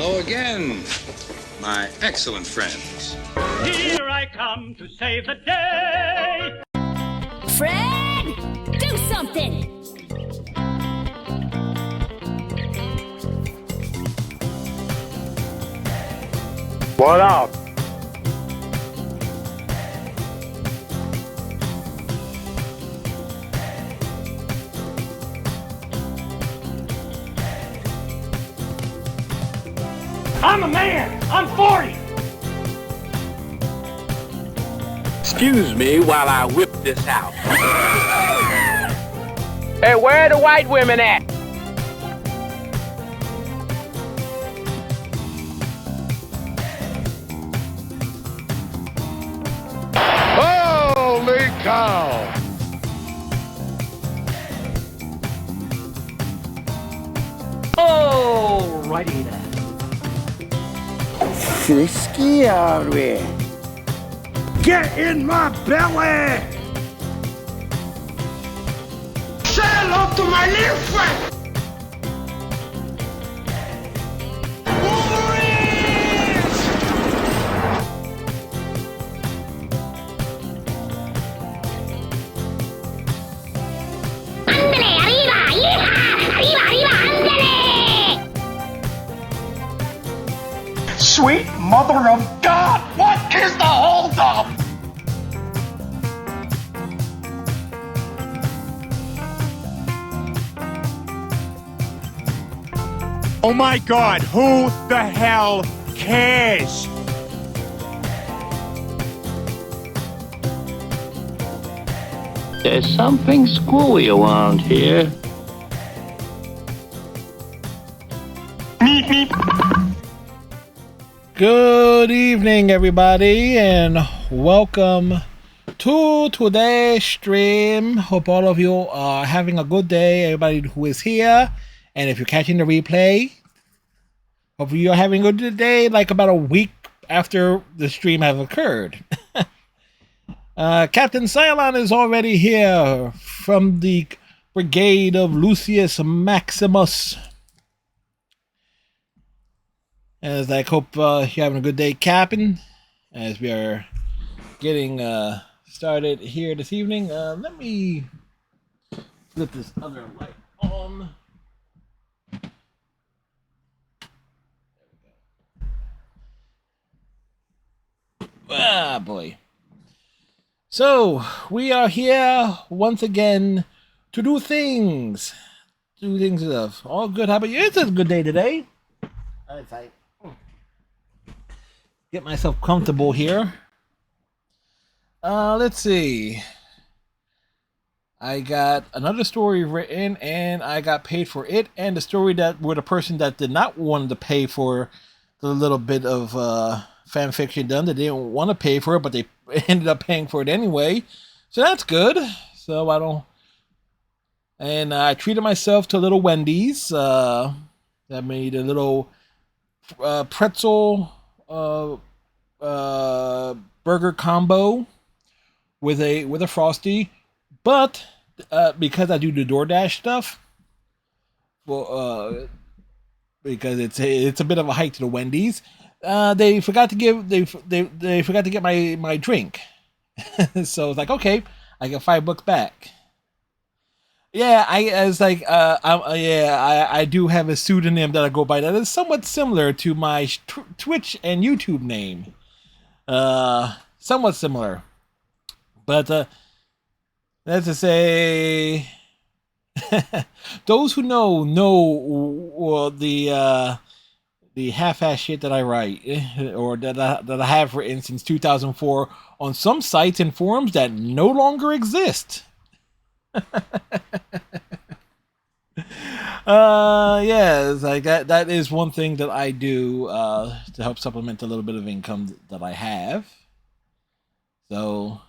Hello again, my excellent friends. Here I come to save the day. Fred, do something. What up? I'm a man. I'm 40. Excuse me while I whip this out. Hey, where are the white women at? Holy cow! Alrighty then. Frisky are we? Get in my belly! Say hello to my little friend! Sweet mother of God, what is the holdup? Oh my God, who the hell cares? There's something screwy around here. Meep meep. Good evening, everybody, and welcome to today's stream. Hope all of you are having a good day, everybody who is here. And if you're catching the replay, hopefully you're having a good day, like about a week after the stream has occurred. Captain Cylon is already here from the brigade of Lucius Maximus. As I hope you're having a good day, Captain, as we are getting started here this evening. Let me flip this other light on. Ah, boy. So, we are here once again to do things. Do things of all good. How about you? It's a good day today. If I get myself comfortable here. Let's see. I got another story written and I got paid for it, and the story that with a person that did not want to pay for the little bit of fan fiction done. They didn't want to pay for it, but they ended up paying for it anyway. So that's good. So I don't. And I treated myself to a little Wendy's. I made a little pretzel burger combo with a Frosty, but because I do the DoorDash stuff, well, because it's a bit of a hike to the Wendy's, they forgot to get my drink, so it's like, okay, I get $5 back. Yeah, I do have a pseudonym that I go by that is somewhat similar to my Twitch and YouTube name. Somewhat similar. But, let's just say, those who know the half-ass shit that I write, or that I have written since 2004 on some sites and forums that no longer exist. Yes, like that is one thing that I do to help supplement a little bit of income that I have. So,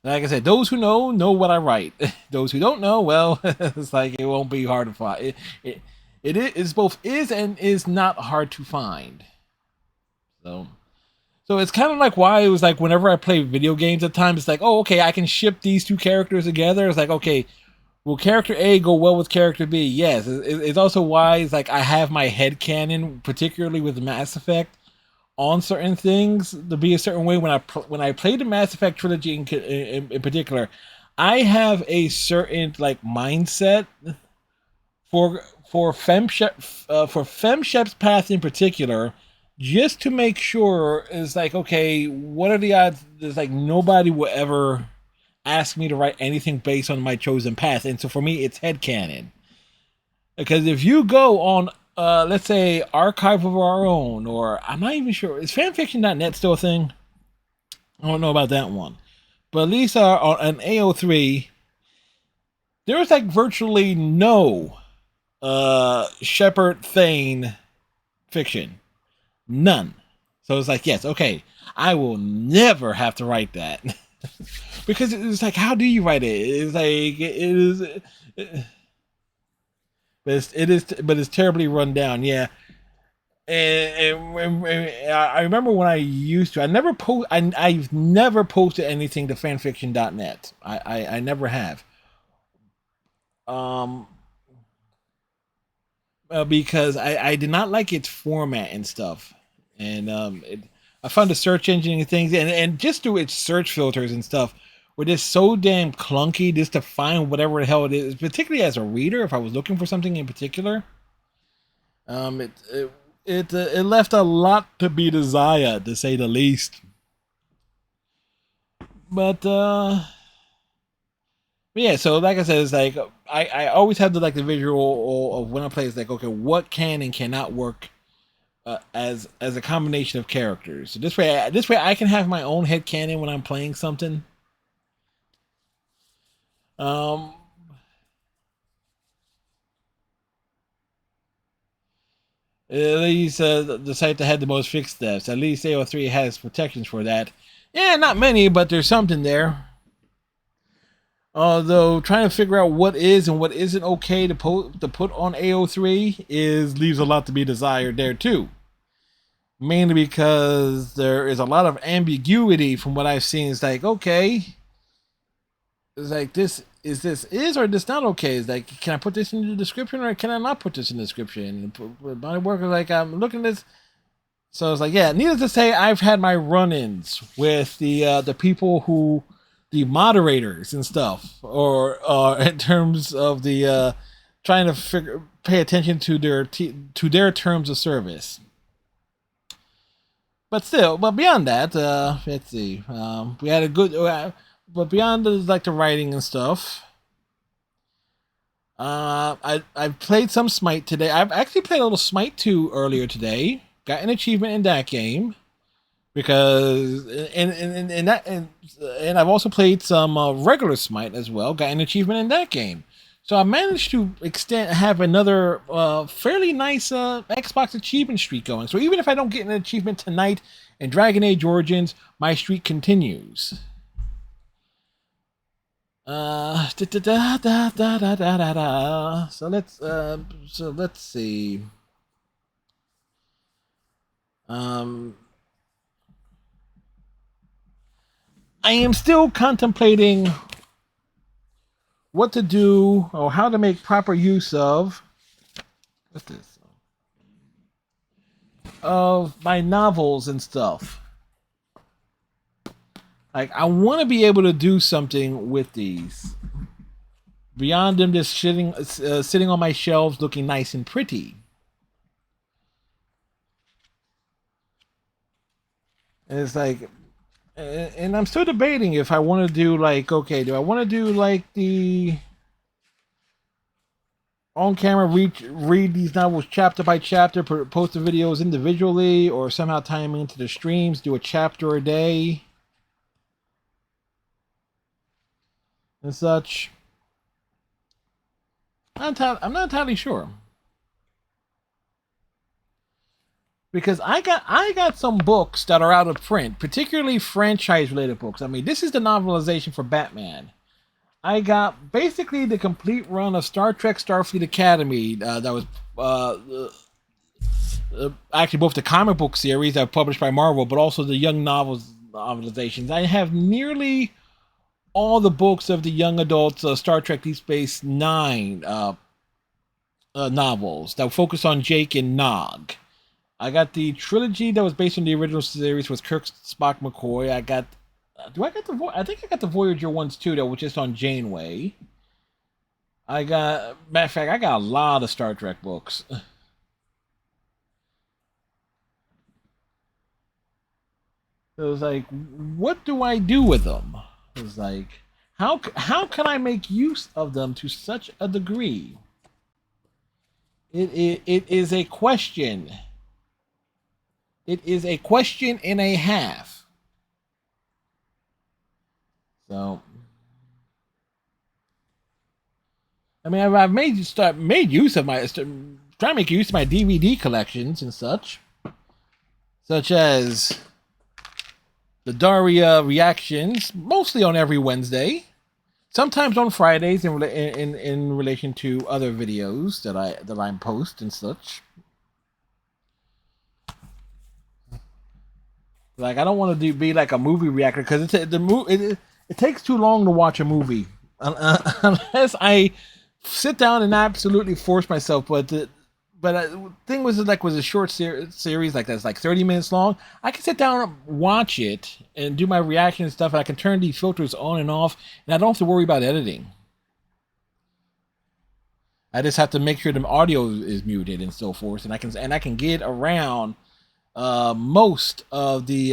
like I said, those who know what I write. Those who don't know, well, it's like it won't be hard to find. It is both is and is not hard to find. So it's kind of like why it was like whenever I play video games at times, it's like, oh, okay, I can ship these two characters together. It's like, okay, Will character A go well with character B? Yes. It's also why it's like I have my headcanon, particularly with Mass Effect, on certain things to be a certain way. When I play the Mass Effect trilogy in particular, I have a certain like mindset for Femshep's path in particular, just to make sure is like, okay, what are the odds? There's like nobody will ever ask me to write anything based on my chosen path, and so for me, it's headcanon. Because if you go on, let's say, Archive of Our Own, or I'm not even sure, is fanfiction.net still a thing? I don't know about that one. But at least on an AO3, there's like virtually no Shepard Thane fiction. None. So it's like, yes, okay, I will never have to write that. Because it's like, how do you write it? It's like, but it's terribly run down, yeah. And I remember when I used to, I've never posted anything to fanfiction.net. I never have. Because I did not like its format and stuff. And I found the search engine and things, and just through its search filters and stuff, were just so damn clunky just to find whatever the hell it is, particularly as a reader, if I was looking for something in particular. It left a lot to be desired, to say the least. But yeah, so like I said, it's like I always have the visual of when I play. It's like, okay, what can and cannot work as a combination of characters. So this way I can have my own headcanon when I'm playing something. At least the site that had the most fixed deaths. At least AO3 has protections for that. Yeah, not many, but there's something there. Although trying to figure out what is and what isn't okay to put on AO3 leaves a lot to be desired there too. Mainly because there is a lot of ambiguity from what I've seen. It's like, okay, it's like this is or this not okay? It's like, can I put this in the description or can I not put this in the description? My work is like, I'm looking at this. So it's like, yeah, needless to say, I've had my run-ins with the people who, the moderators and stuff, or in terms of the trying to pay attention to their terms of service. But still, but beyond that, let's see. We had a good, but beyond the writing and stuff, I've played some Smite today. I've actually played a little Smite 2 earlier today. Got an achievement in that game because and I've also played some regular Smite as well. Got an achievement in that game. So I managed to have another fairly nice Xbox achievement streak going. So even if I don't get an achievement tonight in Dragon Age Origins, my streak continues. So let's see. I am still contemplating what to do or how to make proper use of my novels and stuff. Like, I want to be able to do something with these beyond them just sitting on my shelves looking nice and pretty. And it's like, and I'm still debating if I want to do okay, do I want to do the on camera read these novels chapter by chapter, post the videos individually, or somehow tie them into the streams, do a chapter a day and such. I'm not entirely sure. Because I got some books that are out of print, particularly franchise-related books. I mean, this is the novelization for Batman. I got basically the complete run of Star Trek Starfleet Academy that was actually both the comic book series that were published by Marvel, but also the Young Novels novelizations. I have nearly all the books of the young adult Star Trek Deep Space Nine novels that focus on Jake and Nog. I got the trilogy that was based on the original series with Kirk, Spock, McCoy. I got, I think I got the Voyager ones too that was just on Janeway. Matter of fact, I got a lot of Star Trek books. It was like, what do I do with them? It was like, how can I make use of them to such a degree? It is a question. It is a question and a half. So, I mean, I've made use of trying to make use of my DVD collections and such as the Daria reactions, mostly on every Wednesday, sometimes on Fridays in relation to other videos that I post and such. Like, I don't want to be like a movie reactor because it takes too long to watch a movie unless I sit down and absolutely force myself. But the thing was a short series like that's like 30 minutes long. I can sit down and watch it and do my reaction and stuff, and I can turn these filters on and off, and I don't have to worry about editing. I just have to make sure the audio is muted and so forth, and I can get around most of the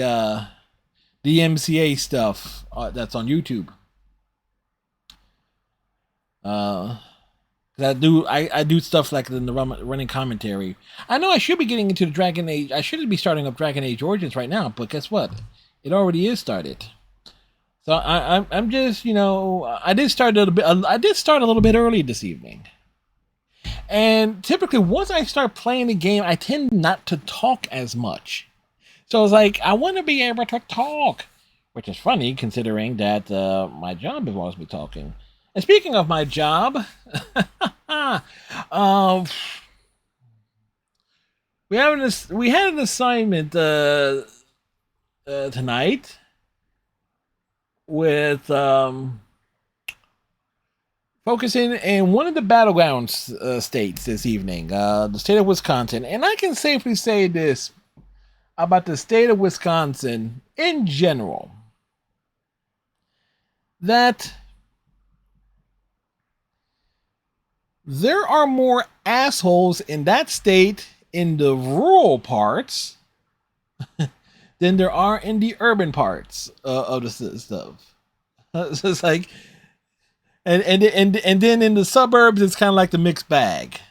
MCA stuff that's on YouTube. I do stuff like in the running commentary. I know I should be getting into the Dragon Age. I should be starting up Dragon Age Origins right now, but guess what? It already is started. So I'm just, I did start a little bit early this evening. And typically, once I start playing the game, I tend not to talk as much. So it's like, I want to be able to talk, which is funny considering that my job involves me talking. And speaking of my job, we had an assignment tonight with focusing in one of the battleground states this evening, the state of Wisconsin. And I can safely say this about the state of Wisconsin in general, that there are more assholes in that state in the rural parts than there are in the urban parts of the stuff. So it's like, and then in the suburbs, it's kind of like the mixed bag.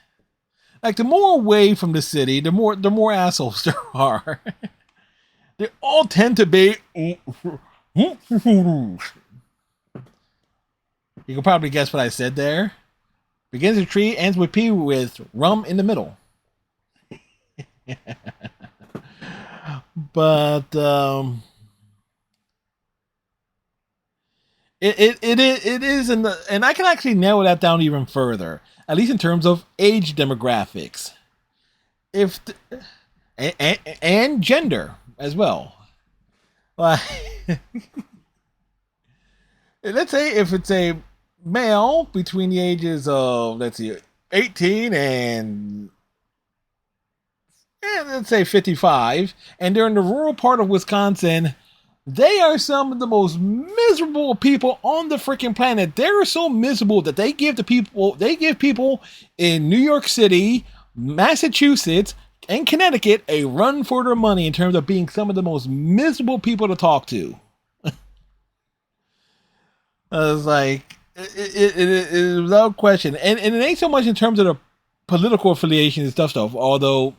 Like, the more away from the city, the more assholes there are. They all tend to be. You can probably guess what I said there. Begins with tree, ends with P, with rum in the middle. But it is in the, and I can actually narrow that down even further, at least in terms of age demographics, and gender as well. Like, let's say if it's a male between the ages of, let's see, 18 and let's say 55, and they're in the rural part of Wisconsin, they are some of the most miserable people on the freaking planet. They're so miserable that they give people in New York City, Massachusetts, and Connecticut a run for their money in terms of being some of the most miserable people to talk to. I was like, it without question, and it ain't so much in terms of the political affiliation and stuff. Although,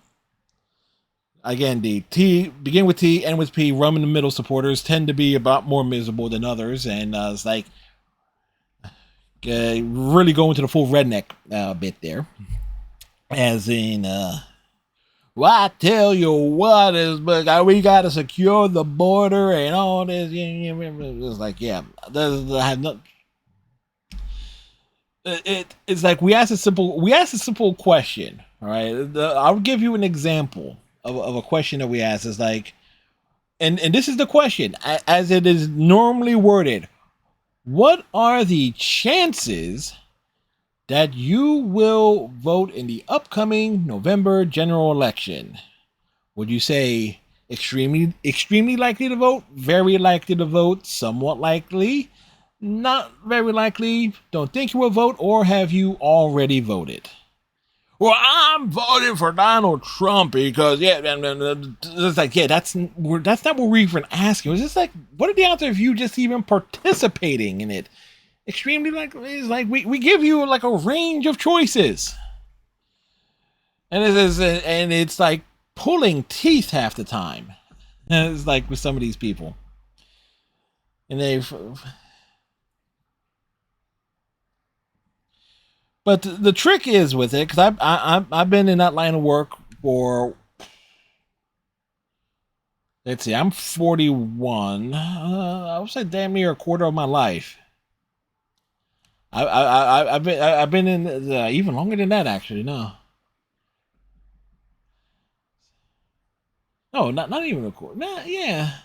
again, the T, begin with T, end with P, rum in the middle supporters tend to be about more miserable than others, and it's like really going to the full redneck bit there, as in, well, I tell you what is, but we got to secure the border and all this. It's like, yeah, it's like we asked a simple question. All right, I'll give you an example of a question that we asked. Is like, and this is the question as it is normally worded: What are the chances that you will vote in the upcoming November general election? Would you say extremely likely to vote, very likely to vote, somewhat likely, not very likely, don't think you will vote, or have you already voted? Well, I'm voting for Donald Trump because it's like, yeah, that's not what we're even asking. It's just like, what are the odds of you just even participating in it? Extremely likely is like we give you like a range of choices, and it's like pulling teeth half the time. And it's like with some of these people, and but the trick is with it, because I've been in that line of work for, let's see, I'm 41. I would say damn near a quarter of my life. I've been in even longer than that, actually. No, not even a quarter. Nah, yeah.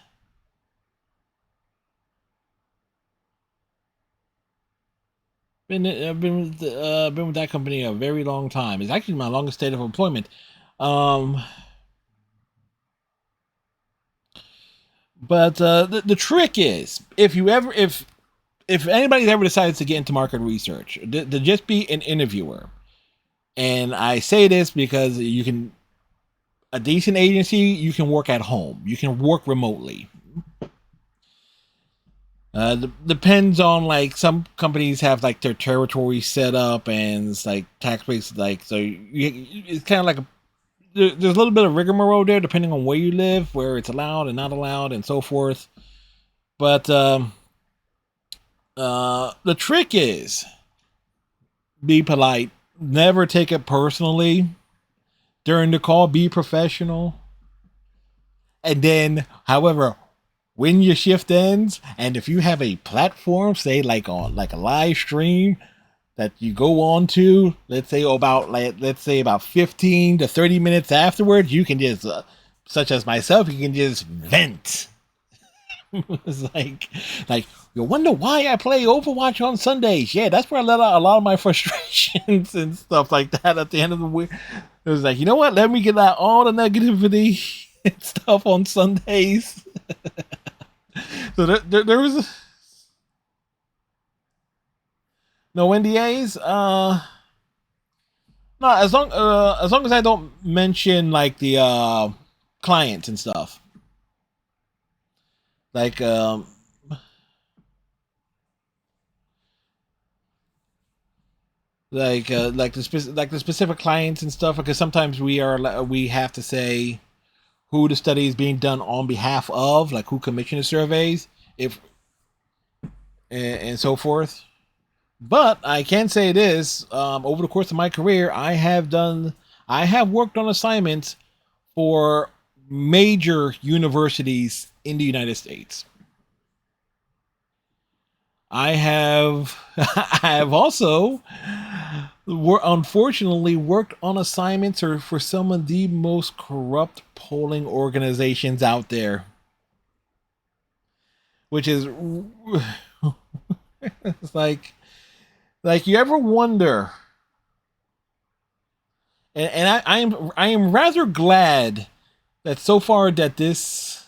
I've been with that company a very long time. It's actually my longest state of employment. But the trick is, if anybody ever decides to get into market research, to just be an interviewer, and I say this because a decent agency, you can work at home, you can work remotely. Depends on, like, some companies have like their territory set up and it's like tax base, like, so it's kind of like there's a little bit of rigmarole there depending on where you live, where it's allowed and not allowed and so forth. But the trick is, be polite, never take it personally during the call, be professional. And then, however, when your shift ends, and if you have a platform, say like a live stream that you go on to, let's say about 15 to 30 minutes afterwards, you can just, such as myself, you can just vent. It's like you wonder why I play Overwatch on Sundays. Yeah, that's where I let out a lot of my frustrations and stuff like that at the end of the week. It was like, you know what? Let me get out all the negativity and stuff on Sundays. So there was no NDAs. No, as long as I don't mention like the clients and stuff. Like the specific clients and stuff, because sometimes we have to say who the study is being done on behalf of, like who commissioned the surveys, and so forth. But I can say this: over the course of my career, I have worked on assignments for major universities in the United States. I have also unfortunately worked on assignments for some of the most corrupt polling organizations out there, which is it's like you ever wonder, and I am rather glad that so far that this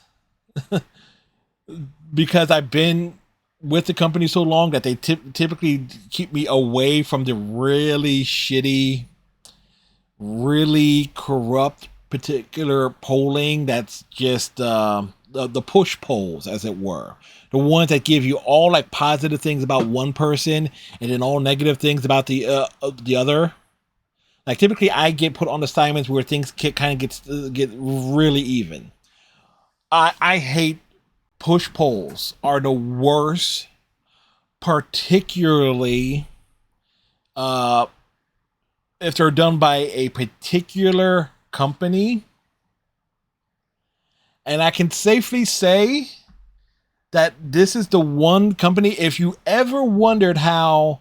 because I've been with the company so long that they typically keep me away from the really shitty, really corrupt particular polling that's just the push polls, as it were. The ones that give you all like positive things about one person and then all negative things about the other. Like typically I get put on assignments where things get really even. I hate push polls, are the worst, particularly if they're done by a particular company. And I can safely say that this is the one company, if you ever wondered how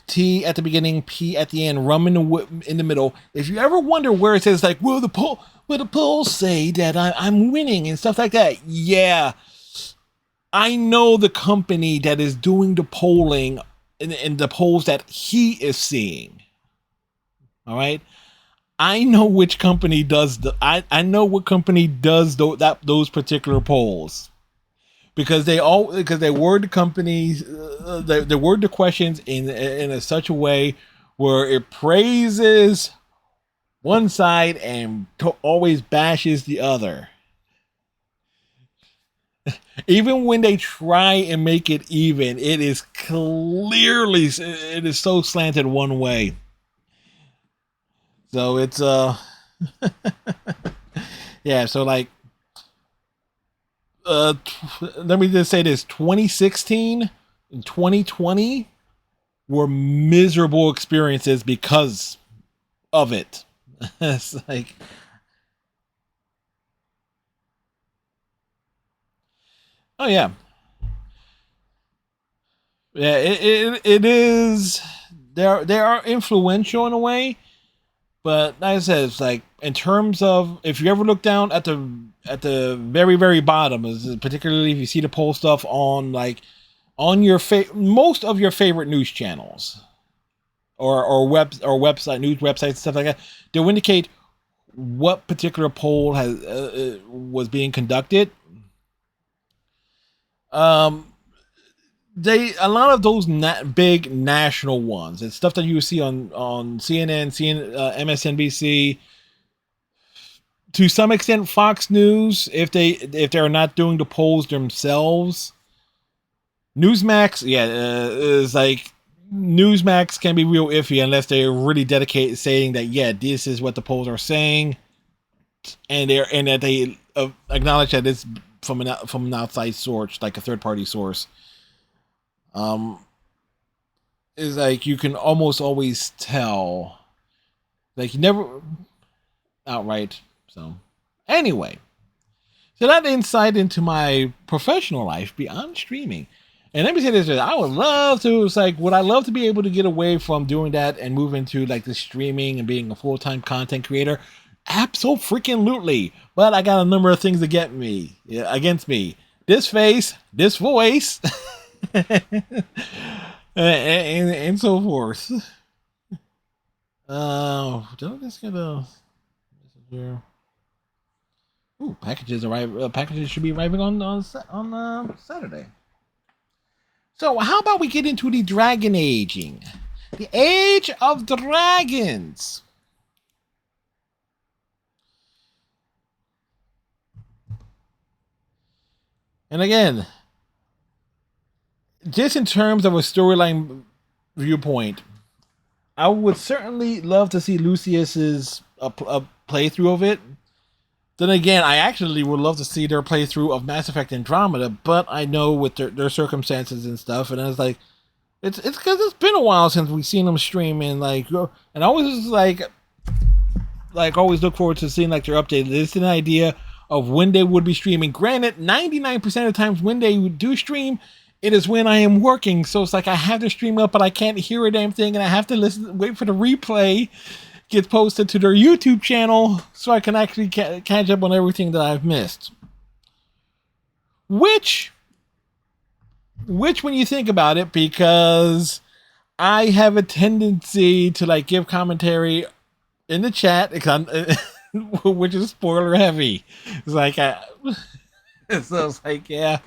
T at the beginning, P at the end, rum in the middle, if you ever wonder where it says like, well, the polls say that I'm winning and stuff like that. Yeah. I know the company that is doing the polling and the polls that he is seeing. All right. I know which company does I know what company does those particular polls. Because they word the companies, they word the questions in such a way where it praises one side and always bashes the other. Even when they try and make it even, it is so slanted one way. So it's yeah. So like. Let me just say this: 2016 and 2020 were miserable experiences because of it. It's like, oh yeah, yeah. It is. They are influential in a way, but like I said, it's like in terms of if you ever look down at the very very bottom, particularly if you see the poll stuff on like on your most of your favorite news channels or website news websites stuff like that, they'll indicate what particular poll was being conducted. A lot of those big national ones, it's stuff that you see on CNN, MSNBC, to some extent Fox News if they're not doing the polls themselves. Newsmax, is like Newsmax can be real iffy unless they're really dedicated saying that this is what the polls are saying, and that they acknowledge that it's from an outside source, like a third party source. Is like you can almost always tell, like you never outright. So anyway, so that insight into my professional life beyond streaming. And let me say this: I would love to. It's like, would I love to be able to get away from doing that and move into like the streaming and being a full-time content creator? Absolutely. But I got a number of things against me. This face, this voice, and so forth. Don't just get a message here. Ooh, packages arrive. Packages should be arriving on Saturday. So how about we get into the dragon aging? The age of dragons. And again, just in terms of a storyline viewpoint, I would certainly love to see Lucius's a playthrough of it. Then again, I actually would love to see their playthrough of Mass Effect Andromeda, but I know with their circumstances and stuff, and I was like, it's because it's been a while since we've seen them stream, and like, and I always always look forward to seeing like their update. It's an idea of when they would be streaming. Granted, 99% of the times when they do stream, it is when I am working, so it's like I have the stream up, but I can't hear a damn thing, and I have to wait for the replay gets posted to their YouTube channel so I can actually catch up on everything that I've missed. Which when you think about it, because I have a tendency to like give commentary in the chat, which is spoiler heavy. It's like, so it's like, yeah,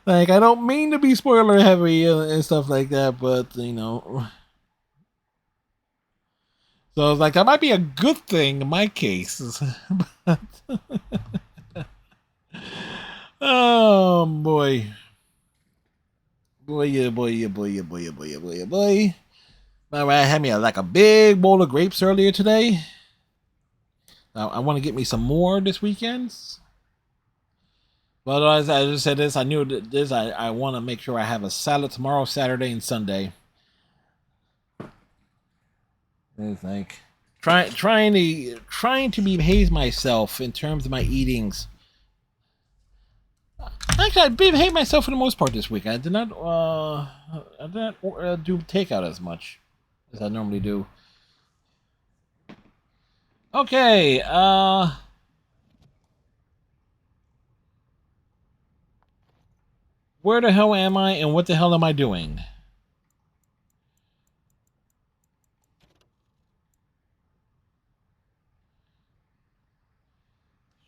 like I don't mean to be spoiler heavy and stuff like that, but you know. So it's like that might be a good thing in my case. But oh boy. Boy. All right, I had me like a big bowl of grapes earlier today. I want to get me some more this weekend. But as I just said this, I knew that this. I want to make sure I have a salad tomorrow, Saturday, and Sunday. It's like trying to behave myself in terms of my eatings. Actually, I behaved myself for the most part this week. I did not do takeout as much as I normally do. Okay, Where the hell am I, and what the hell am I doing?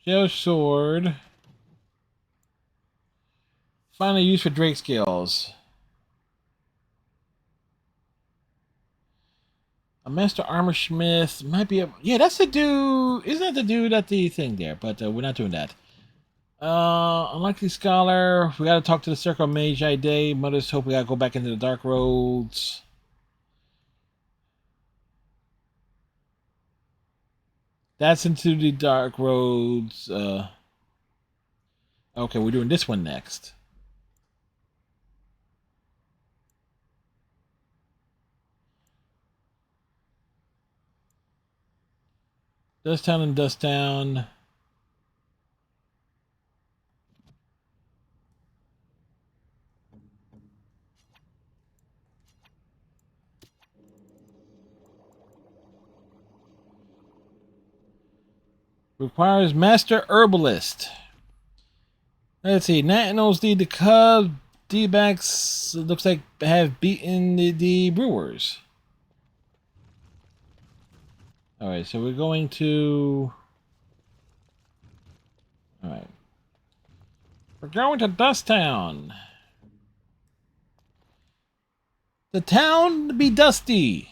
Shell sword. Finally used for Drake skills. A master armor smith might be a... Yeah, that's the dude. Isn't that the dude at the thing there? But we're not doing that. Unlikely scholar. We gotta talk to the Circle Magi Day. Mother's hope we gotta go back into the Dark Roads. That's into the Dark Roads. Okay, we're doing this one next. Dust Town and Dust Town. Requires Master Herbalist. Let's see. Nationals lead the Cubs. D-backs looks like have beaten the Brewers. Alright, so we're going to... Alright. We're going to Dust Town. The town be dusty.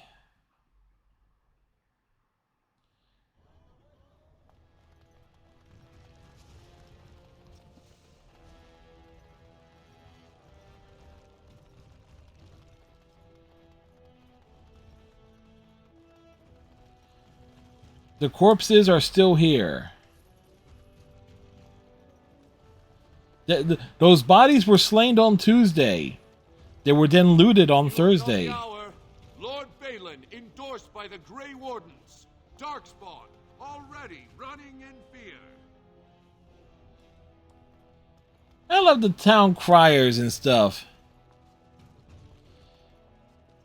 The corpses are still here. Those bodies were slain on Tuesday. They were then looted on Thursday. Lord Balin, endorsed by the Grey Wardens. Darkspawn, already running in fear. I love the town criers and stuff.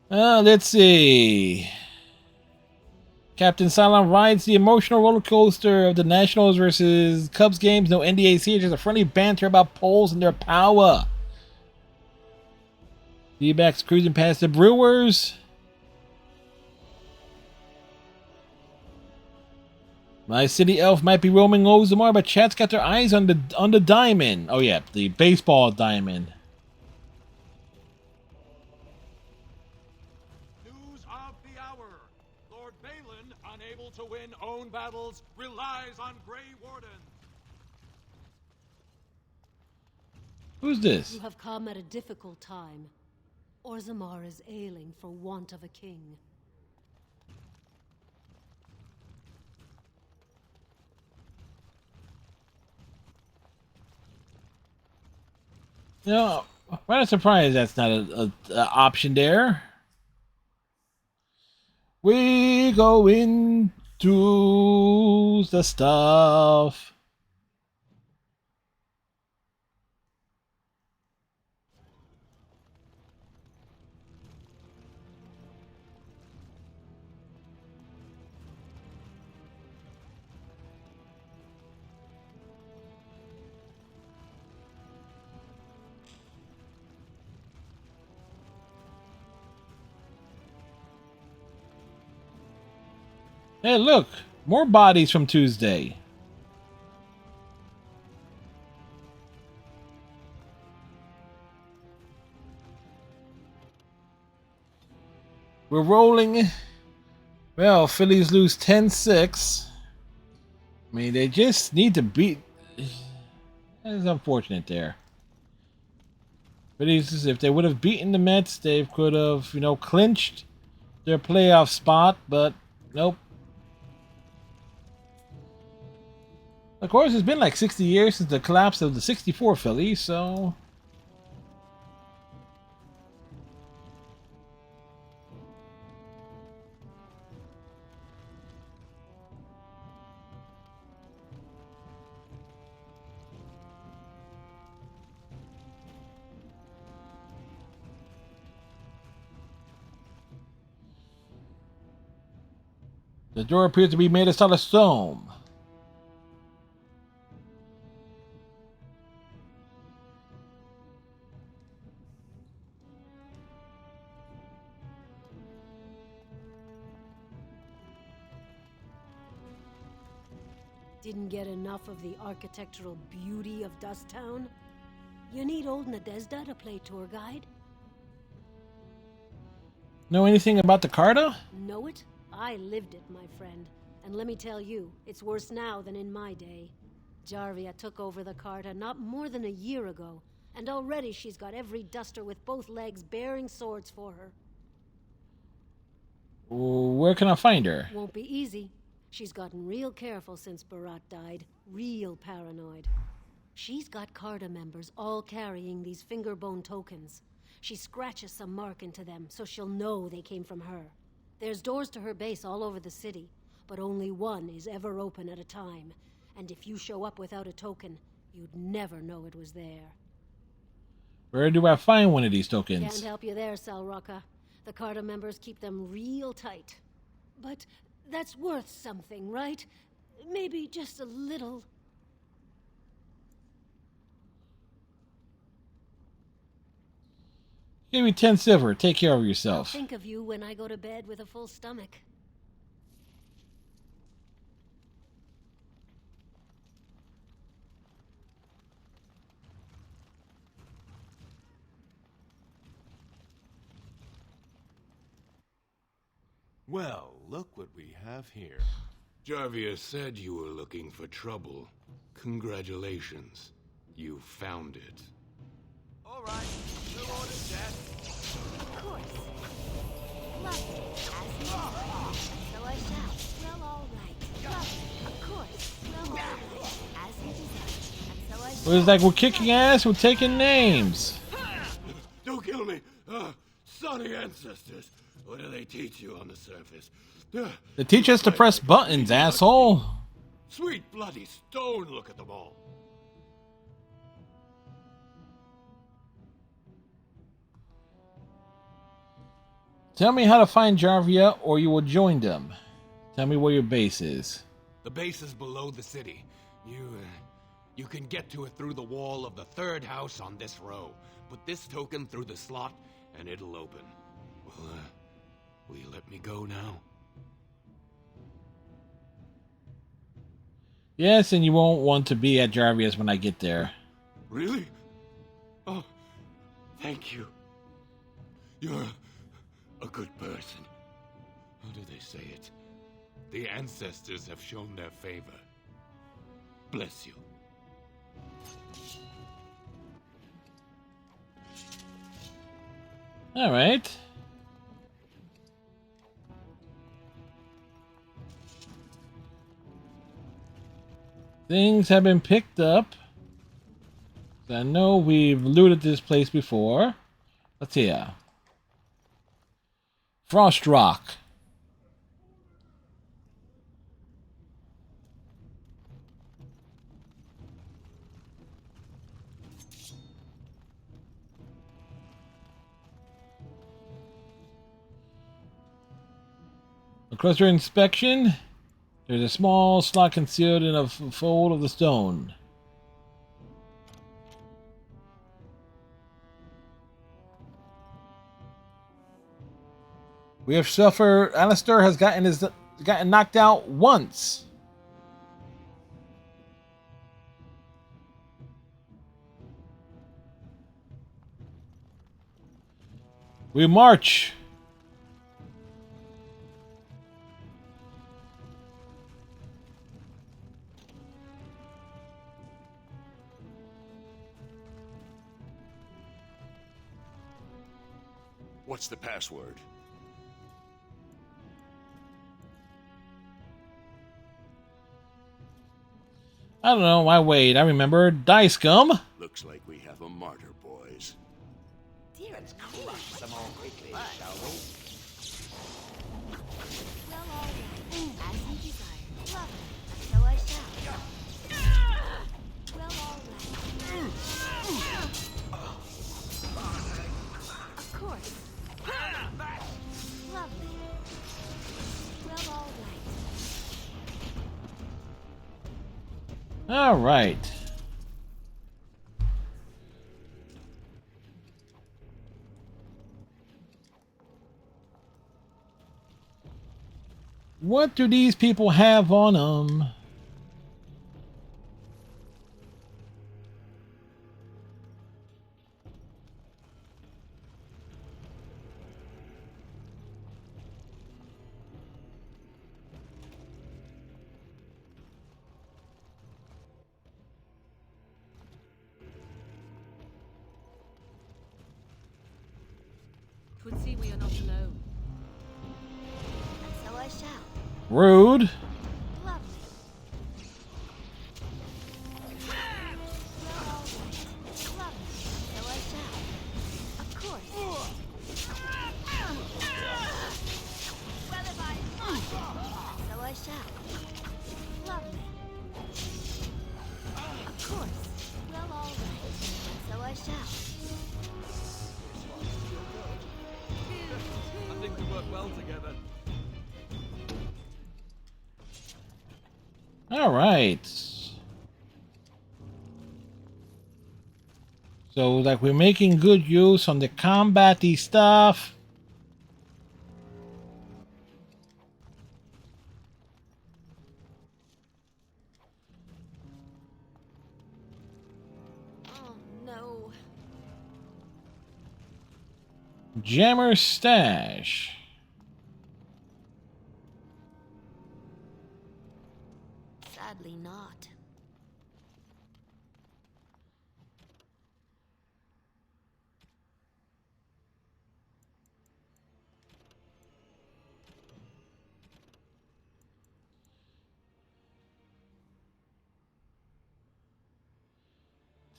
Let's see. Captain Silent rides the emotional roller coaster of the Nationals versus Cubs games. No NDAC, just a friendly banter about polls and their power. D-backs cruising past the Brewers. My city elf might be roaming Ozamar, but chat's got their eyes on the diamond. Oh yeah, the baseball diamond. News of the hour. Lord Balin, unable to win own battles, relies on Grey Wardens. Who's this? You have come at a difficult time. Orzammar is ailing for want of a king. No, I'm not surprised that's not a option there. We go into the stuff. Hey, look! More bodies from Tuesday. We're rolling. Well, Phillies lose 10-6. I mean, they just need to beat... That's unfortunate there. Phillies, if they would have beaten the Mets, they could have, clinched their playoff spot, but nope. Of course, it's been like 60 years since the collapse of the '64 Phillies, so... The door appears to be made of solid stone. Didn't get enough of the architectural beauty of Dust Town? You need old Nadezda to play tour guide? Know anything about the Carta? Know it? I lived it, my friend. And let me tell you, it's worse now than in my day. Jarvia took over the Carta not more than a year ago, and already she's got every duster with both legs bearing swords for her. Where can I find her? Won't be easy. She's gotten real careful since Barat died. Real paranoid. She's got Carta members all carrying these fingerbone tokens. She scratches some mark into them so she'll know they came from her. There's doors to her base all over the city, but only one is ever open at a time. And if you show up without a token, you'd never know it was there. Where do I find one of these tokens? Can't help you there, Salraka. The Carta members keep them real tight. But that's worth something, right? Maybe just a little. Give me 10 silver. Take care of yourself. I'll think of you when I go to bed with a full stomach. Well, look what we have here. Jarvia said you were looking for trouble. Congratulations. You found it. All right, no orders, Dad. Of course. Lovely, as you desire. So I shall. Well, all right. Lovely, of course. Well, all right, as you desire. And so I shall. It was like we're kicking ass, we're taking names. Don't kill me! Sonny ancestors! What do they teach you on the surface? They teach us to press buttons, asshole. Sweet bloody stone, look at them all. Tell me how to find Jarvia or you will join them. Tell me where your base is. The base is below the city. You can get to it through the wall of the third house on this row. Put this token through the slot and it'll open. Will you let me go now? Yes, and you won't want to be at Jarvia's when I get there. Really? Oh, thank you. You're a good person. How do they say it? The ancestors have shown their favor. Bless you. All right. Things have been picked up. I know we've looted this place before. Let's see. Frost Rock. A closer inspection. There's a small slot concealed in a fold of the stone. We have suffered. Alistair has gotten knocked out once. We march. What's the password? I don't know. I wait. I remember. Die scum. Looks like we have a martyr, boys. Dear, Let's crush them all quickly, shall we? well, all right. As you desire. Lovely, and so I shall. Well, all right. Of course. Lovely. Well, all right. All right. What do these people have on them? 'Twould see we are not alone. And so I shall. Rude. Lovely. Well, all right. Lovely. So I shall. Of course. Well, if I must. So I shall. Lovely. Of course. Well, all right. So I shall. I think we work well together. All right. So, like, we're making good use on the combat-y stuff. Oh, no. Jammer stash. Sadly not.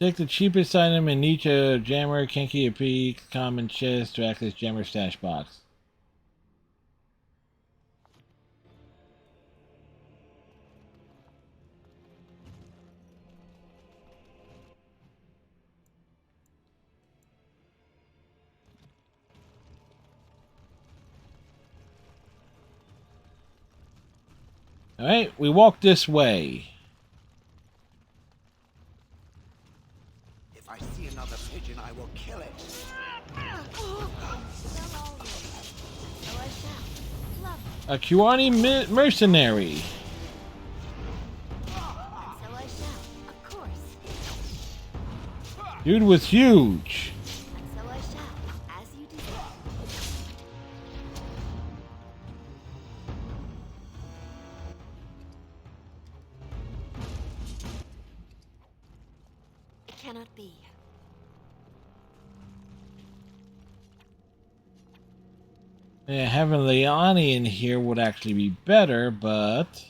Take the cheapest item in each jammer, Kenki, a peak, common chest to access jammer stash box. Alright, we walk this way. If I see another pigeon, I will kill it. A Kiwani mercenary. So I shall. Of course. Dude was huge. And so I shall. As you desire. It cannot be. Yeah, having Leani in here would actually be better, but...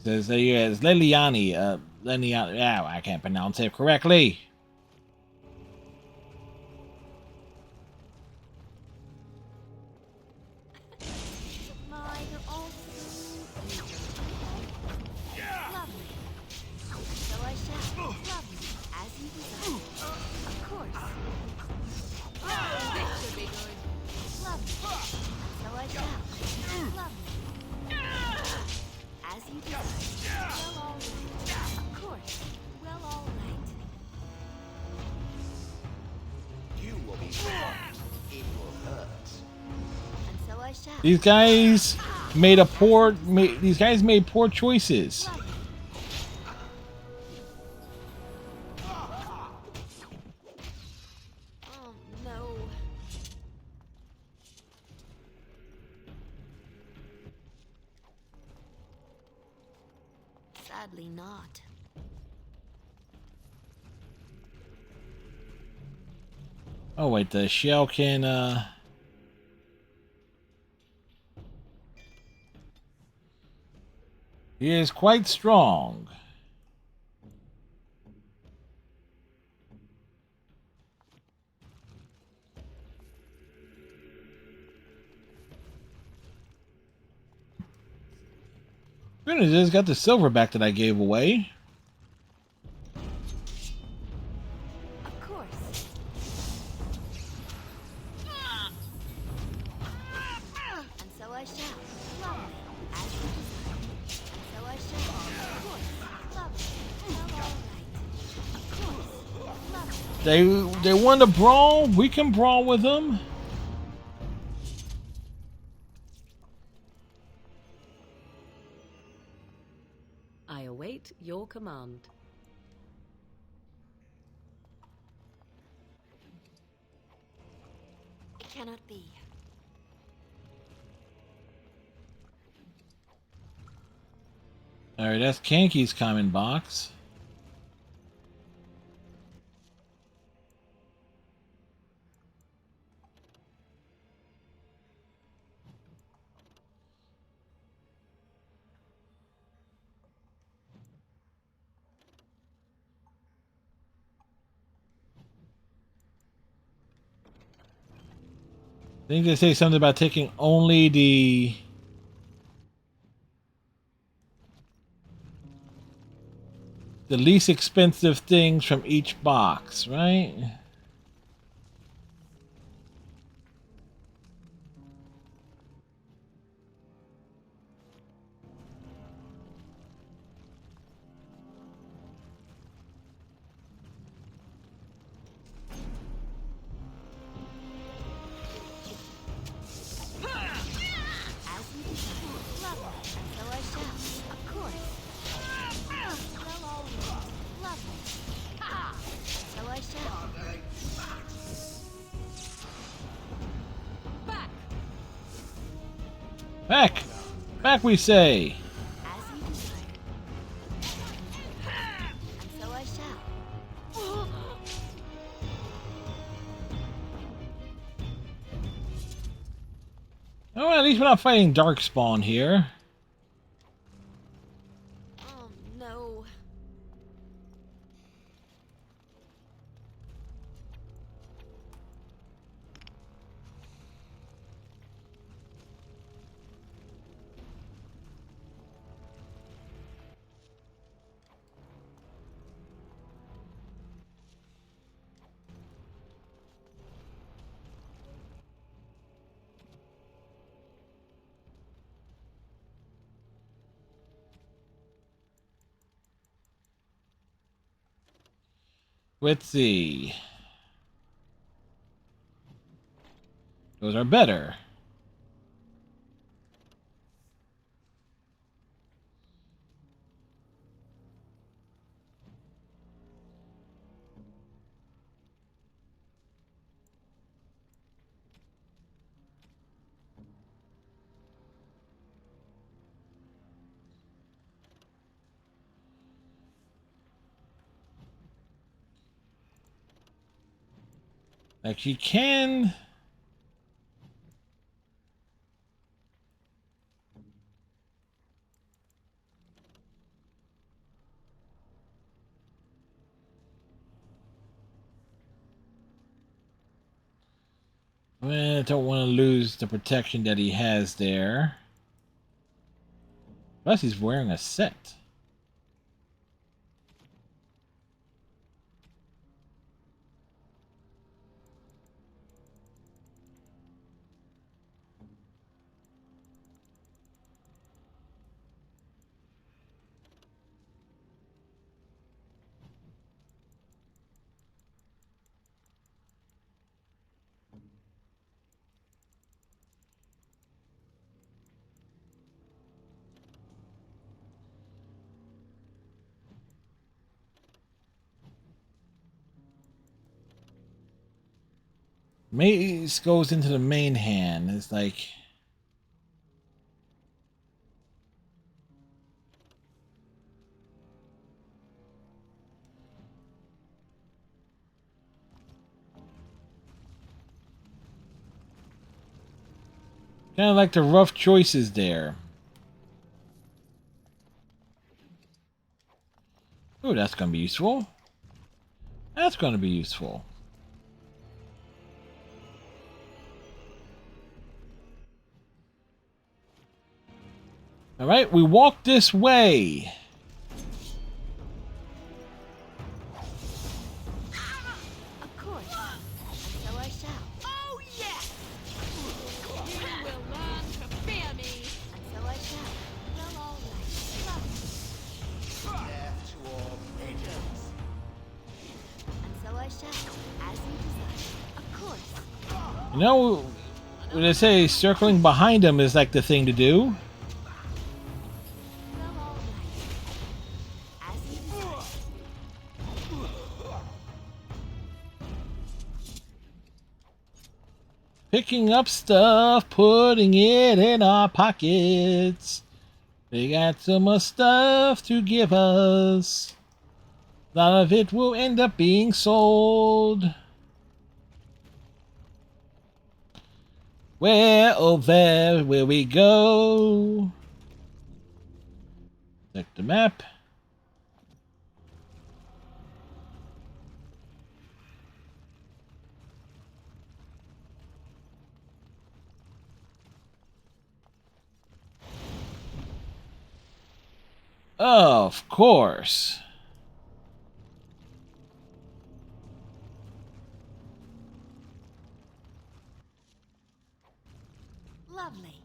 Says it's Leliani. Leliani. Yeah, I can't pronounce it correctly. My, they're all so lovely. So I shall. Lovely. As you desire. Of course. This should be good. Lovely. So I shall. Lovely. As you desire. Well, all right. Of course. Well, all right. You will be hurt. It will hurt. And so I shall. These guys made poor choices. Oh, no. Sadly not. Oh wait, the shell can he is quite strong. Goodness, it's got the silverback that I gave away. Of course. And so I shall. Lovely. As you desire. And so I shall. Of course. Lovely. Well, all right. Of course. Lovely. They want to brawl. We can brawl with them. I await your command. It cannot be. Alright, that's Kanki's common box. I think they say something about taking only the least expensive things from each box, right? Back! Back, we say! Oh, at least we're not fighting Darkspawn here. Oh no. Let's see. Those are better. Like you can. I don't want to lose the protection that he has there. Plus, he's wearing a set. Mace goes into the main hand. It's like... kind of like the rough choices there. Oh, that's going to be useful. That's going to be useful. Alright, we walk this way. Of course. So I shall. Oh, yes! You will learn to fear me. And so I shall. Well, all right. Death to all patrons. And so I shall. As you desire. Of course. You know, when they say circling behind him is like the thing to do. Picking up stuff, putting it in our pockets. They got so much stuff to give us. A lot of it will end up being sold. Where, oh there, will we go? Check the map. Of course. Lovely.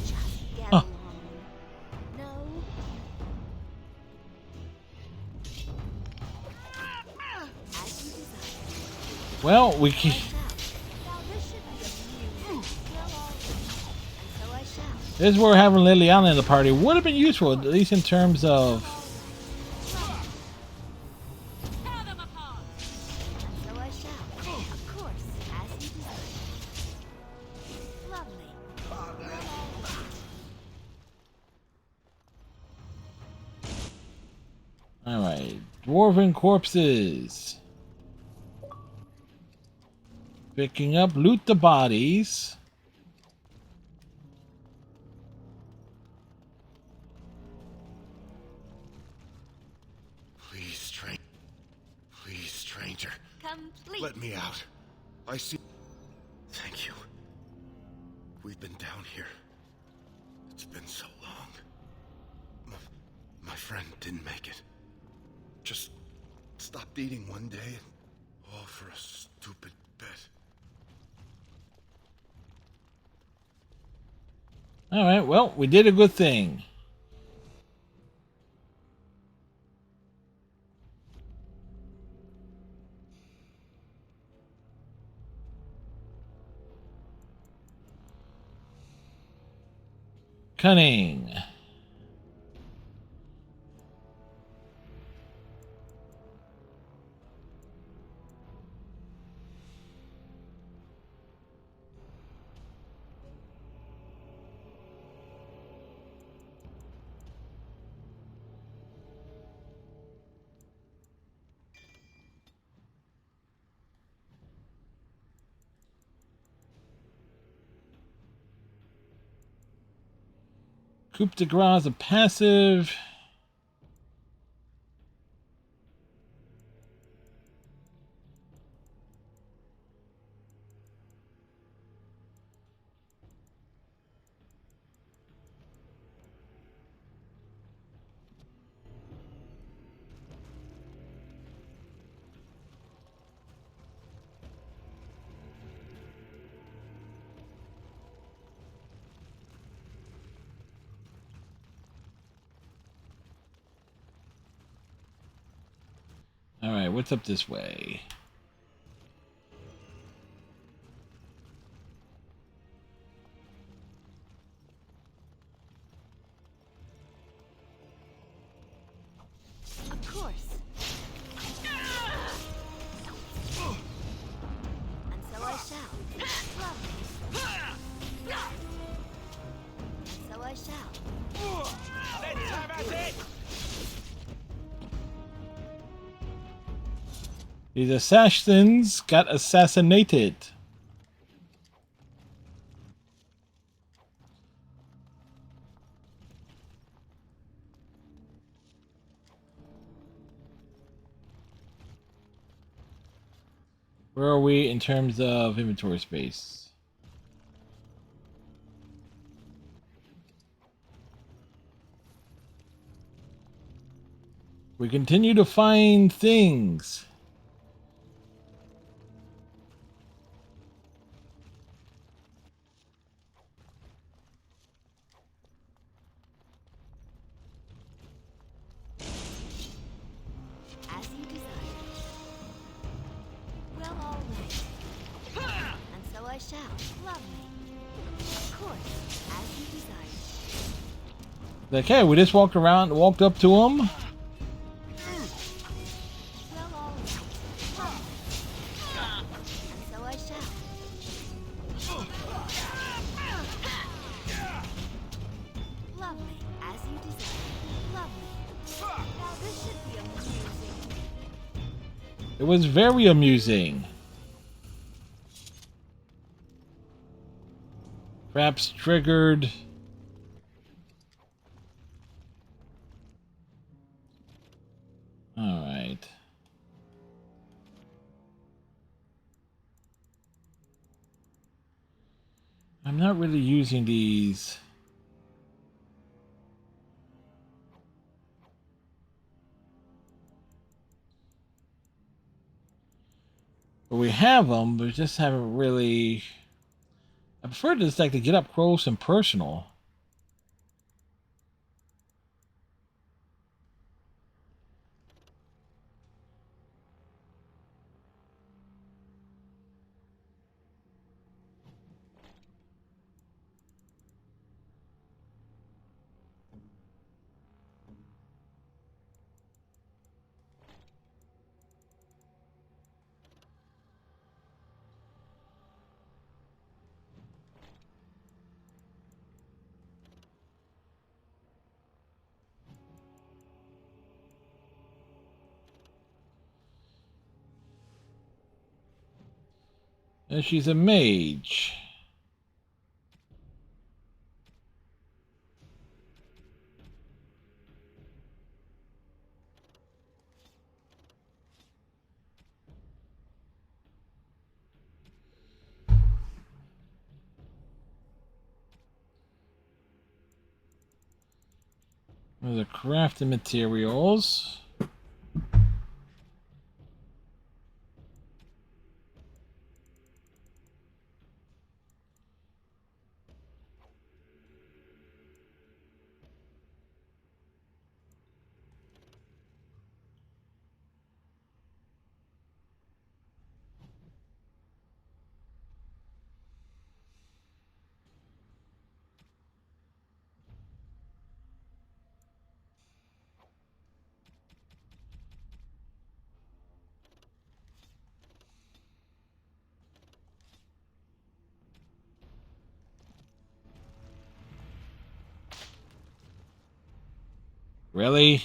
Just get along. No. As you desire. Well, we can. Now this should be amusing. Well, all right. And so I shall. This is where having Liliana in the party would have been useful, at least in terms of. Tear them apart. And so I shall. Of course, as you desire. Lovely. Well, all right. Alright, dwarven corpses. Picking up, loot the bodies. Please, stranger. Complete. Let me out. I see. Thank you. We've been down here. It's been so long. My friend didn't make it. Just stopped eating one day, and all for a stupid bet. Alright, well, we did a good thing. Cunning. Coup de grace, a passive. Alright, what's up this way? Of course. And so I shall. Lovely. And so I shall. Let's have at it! These assassins got assassinated. Where are we in terms of inventory space? We continue to find things. shall. Lovely. Of course, as you desire. Like, hey, we just walked up to him. Well, all right. Lovely. And so I shall. Lovely, as you desire. Lovely. Now this should be amusing. It was very amusing. Perhaps triggered. All right. I'm not really using these. But we have them, but we just haven't really. I prefer this like to get up close and personal. And she's a mage. There's the crafting materials. Really?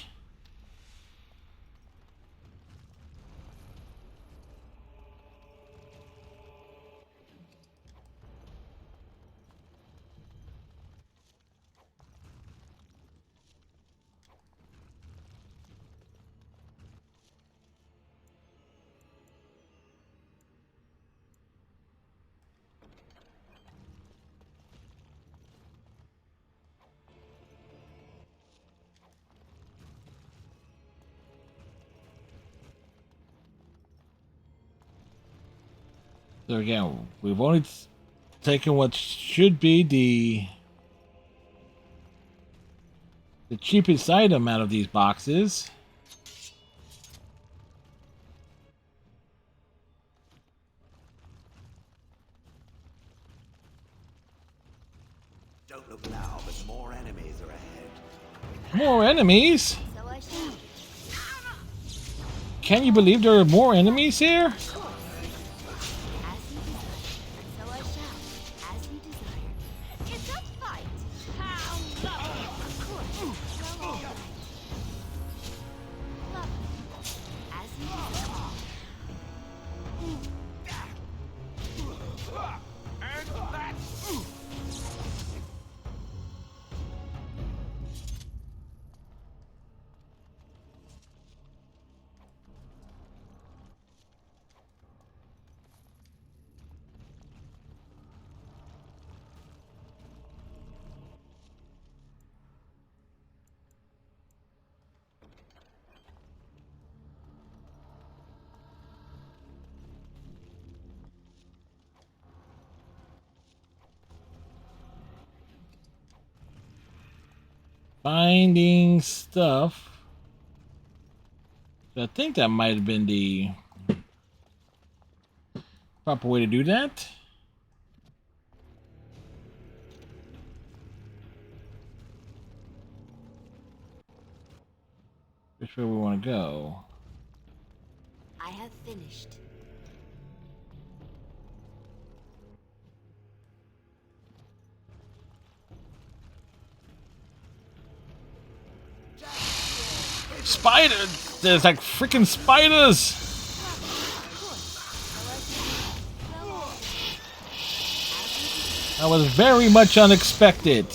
So again, we've only taken what should be the cheapest item out of these boxes. Don't look now, but more enemies are ahead. More enemies? So I shall. Can you believe there are more enemies here? As you desire. And so I shall. As you desire. It's a fight. How lovely. Of course. Well, all right. Lovely. As you desire. Finding stuff. So I think that might have been the proper way to do that. Which way we want to go? I have finished. Spiders! There's like freaking spiders! That was very much unexpected.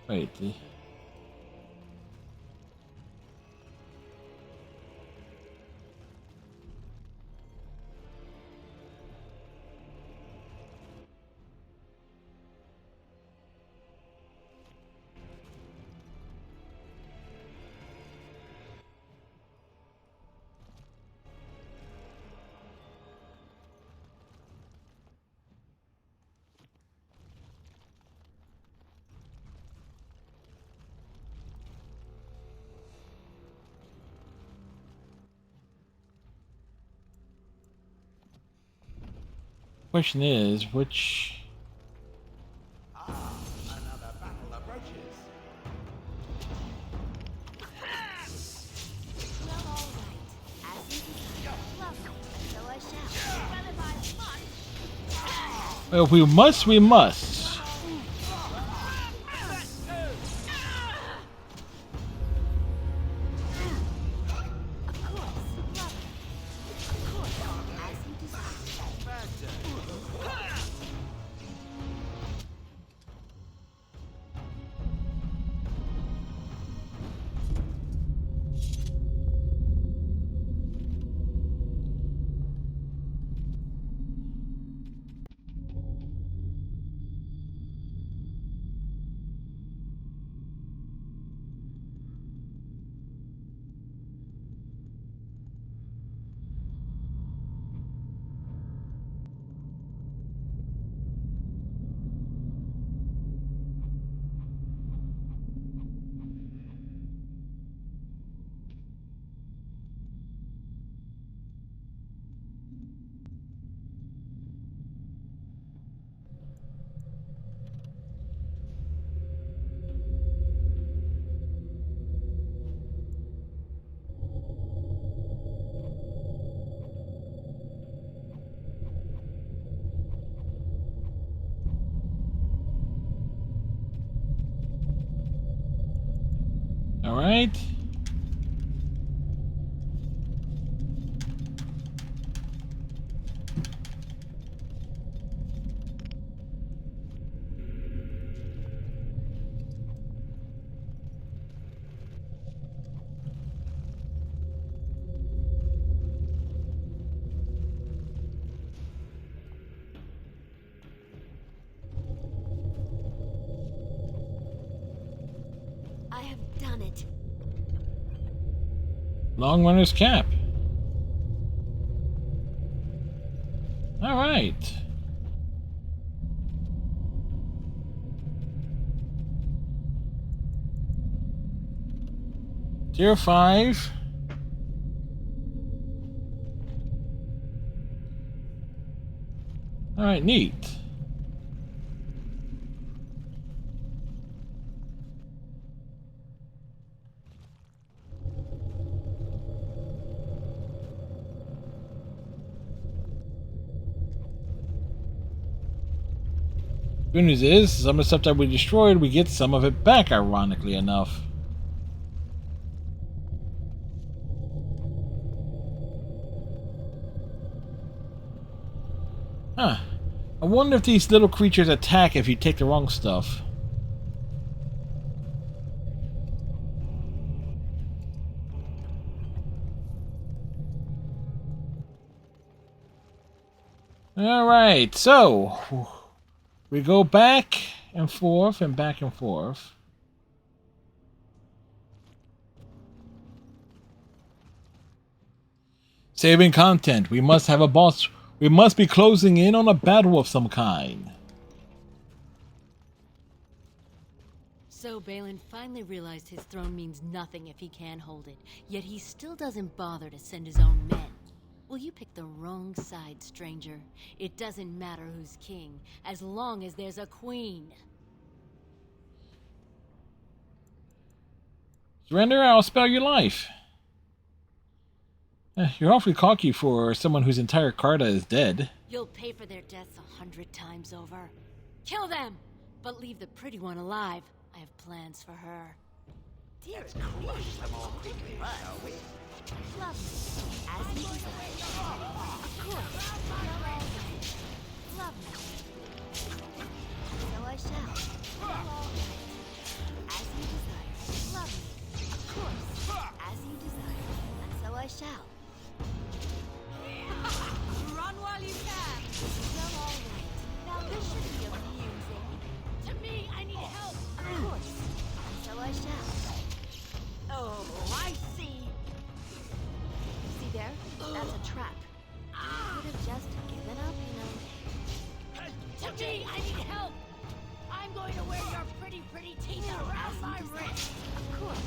Wait. Question is, which... Another battle approaches. Well, all right. As you desire. Welcome, and so I shall. Well, if I must. Well, if we must, we must. All right. I have done it. Long runner's cap. All right. Tier 5. All right, neat. Good news is, some of the stuff that we destroyed, we get some of it back, ironically enough. Huh. I wonder if these little creatures attack if you take the wrong stuff. Alright, so we go back and forth and back and forth. Saving content. We must have a boss. We must be closing in on a battle of some kind. So Balin finally realized his throne means nothing if he can't hold it, yet he still doesn't bother to send his own men. Well, you picked the wrong side, stranger. It doesn't matter who's king, as long as there's a queen. Surrender, I'll spare your life. You're awfully cocky for someone whose entire Carta is dead. You'll pay for their deaths 100 times over. Kill them, but leave the pretty one alive. I have plans for her. Dear Let's crush them all quickly, shall we? Lovely, as you desire. Of course, lovely. So I shall. Well, all right. As you desire. Lovely. Of course, as you desire. And so I shall. Run while you can. Well, all right. Now this should be amusing. To me, I need help. Of course, and so I shall. Oh, I see. See there? That's a trap. You could have just given up, you know. To me, I need help. I'm going to wear your pretty teeth around my wrist. Of course.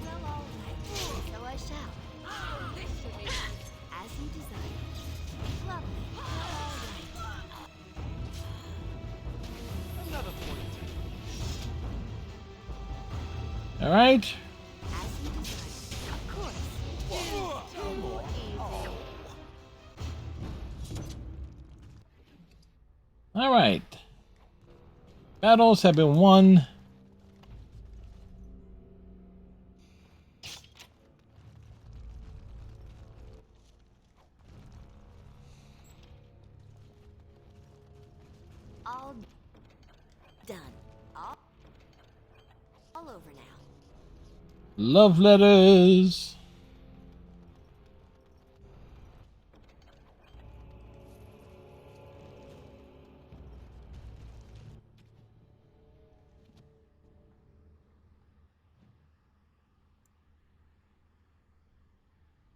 Well, all right. So I shall. This should be As you desire. Lovely. Well, all right. Another point. All right. As you desire. Of course. Too easy. All right. Battles have been won. All done. All over now. Love letters.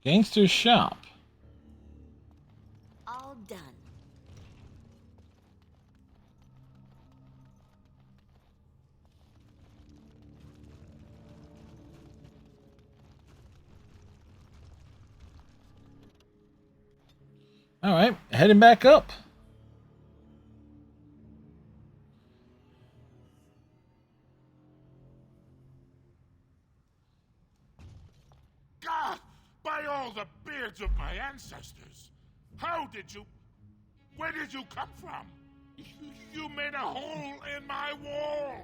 Gangster shop. All done. All right, heading back up. God, by all the beards of my ancestors, how did you... Where did you come from? You made a hole in my wall.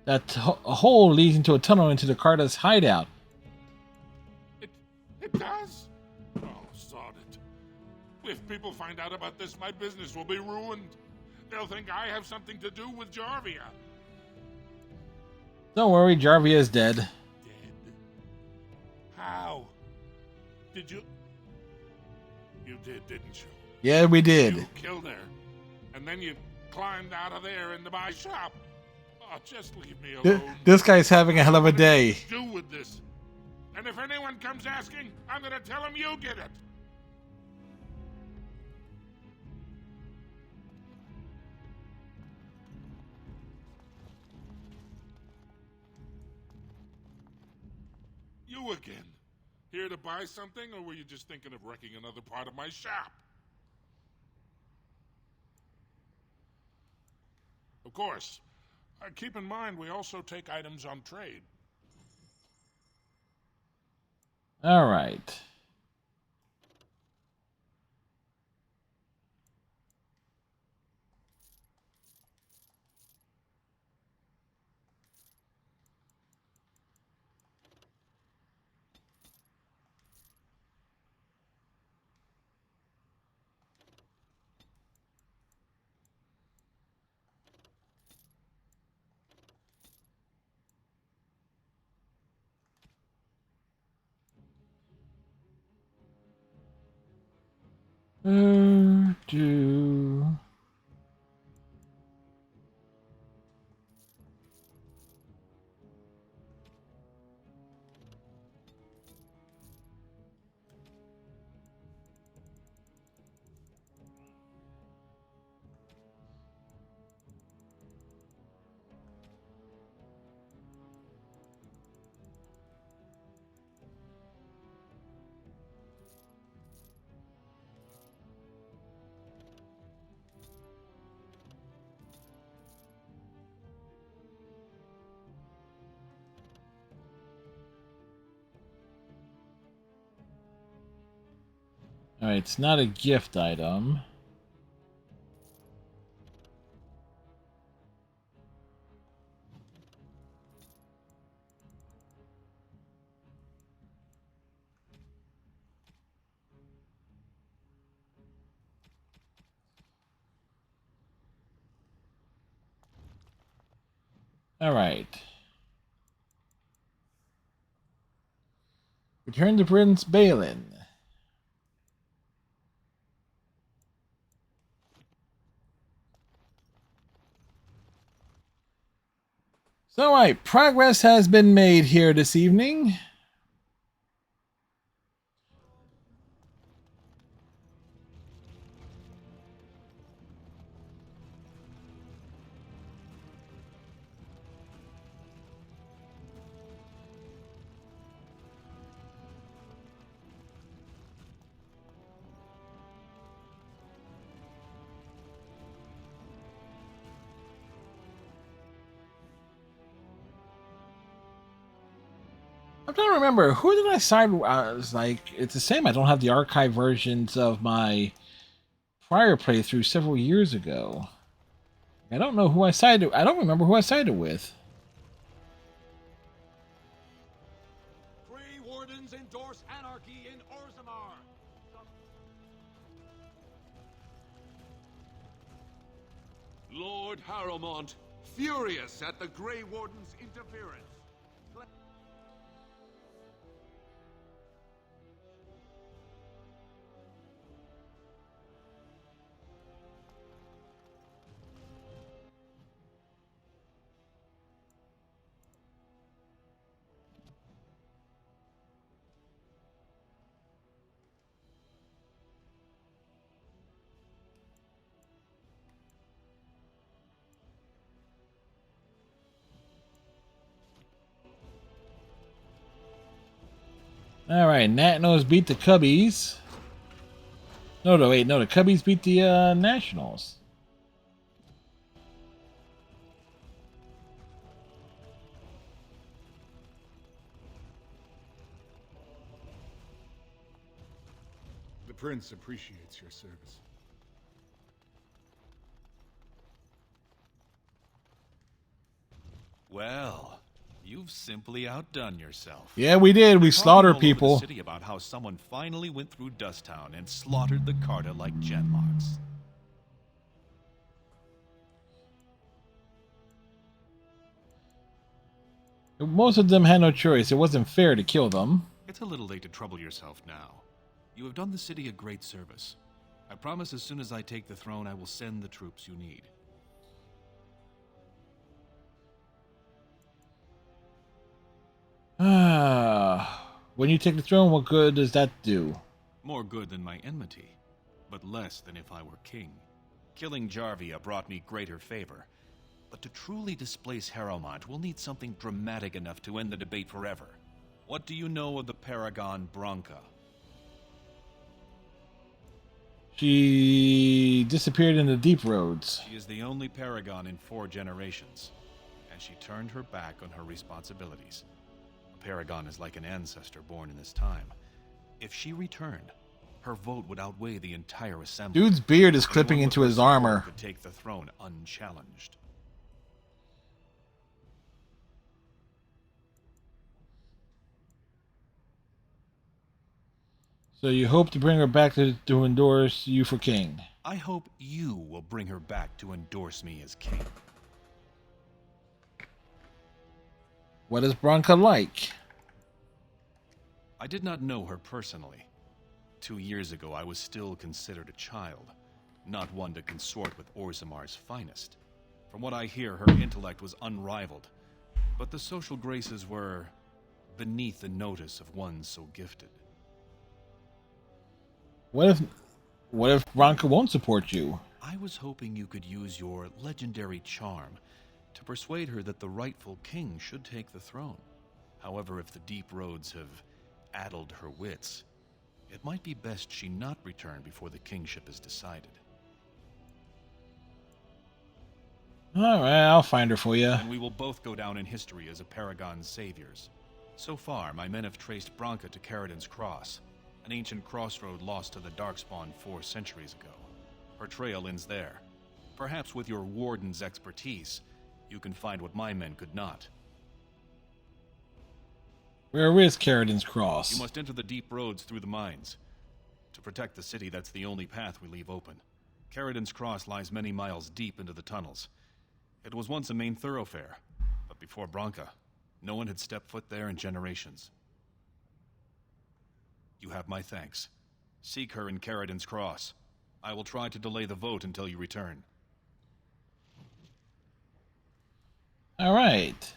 That hole leads into a tunnel into the Carta's hideout. It does? Oh, sod it. If people find out about this, my business will be ruined. They'll think I have something to do with Jarvia. Don't worry, Jarvia is dead. Dead? How? Did you... You did, didn't you? Yeah, we did. You killed her. And then you climbed out of there into my shop. Oh, just leave me alone. This guy's having a hell of a day. What do with this? And if anyone comes asking, I'm gonna tell them you did it. You again. Here to buy something, or were you just thinking of wrecking another part of my shop? Of course. Keep in mind, we also take items on trade. All right. Do. Alright, it's not a gift item. Alright. Return to Prince Balin. So, alright, progress has been made here this evening. I'm trying to remember, who did I side with? It's like, it's the same. I don't have the archive versions of my prior playthrough several years ago. I don't know who I sided. I don't remember who I sided with. Grey Wardens endorse anarchy in Orzammar. Lord Harrowmont, furious at the Grey Warden's interference. Alright, Natnos beat the Cubbies. No, wait, no, the Cubbies beat the Nationals. The Prince appreciates your service. Well, you've simply outdone yourself. Yeah, we did. We slaughtered all over people. the city about how someone finally went through Dusttown and slaughtered the Carta like genlocks. Most of them had no choice. It wasn't fair to kill them. It's a little late to trouble yourself now. You have done the city a great service. I promise as soon as I take the throne, I will send the troops you need. When you take the throne, what good does that do? More good than my enmity, but less than if I were king. Killing Jarvia brought me greater favor, but to truly displace Harrowmont, we'll need something dramatic enough to end the debate forever. What do you know of the Paragon Branca? She disappeared in the deep roads. She is the only Paragon in 4 generations, and she turned her back on her responsibilities. A Paragon is like an ancestor born in this time. If she returned, her vote would outweigh the entire assembly. Dude's beard is clipping into his armor. Could take the throne unchallenged. So you hope to bring her back to endorse you for king. I hope you will bring her back to endorse me as king. What is Branca like? I did not know her personally. 2 years ago, I was still considered a child, not one to consort with Orzammar's finest. From what I hear, her intellect was unrivaled, but the social graces were beneath the notice of one so gifted. What if Branca won't support you? I was hoping you could use your legendary charm to persuade her that the rightful king should take the throne. However, if the deep roads have addled her wits, it might be best she not return before the kingship is decided. Alright, I'll find her for you. And we will both go down in history as a Paragon's saviors. So far, my men have traced Branca to Caridon's Cross. an ancient crossroad lost to the Darkspawn 4 centuries ago. Her trail ends there. Perhaps with your warden's expertise, you can find what my men could not. Where is Carradin's Cross? You must enter the deep roads through the mines. To protect the city, that's the only path we leave open. Carradin's Cross lies many miles deep into the tunnels. It was once a main thoroughfare, but before Branka, no one had stepped foot there in generations. You have my thanks. Seek her in Carradin's Cross. I will try to delay the vote until you return. All right.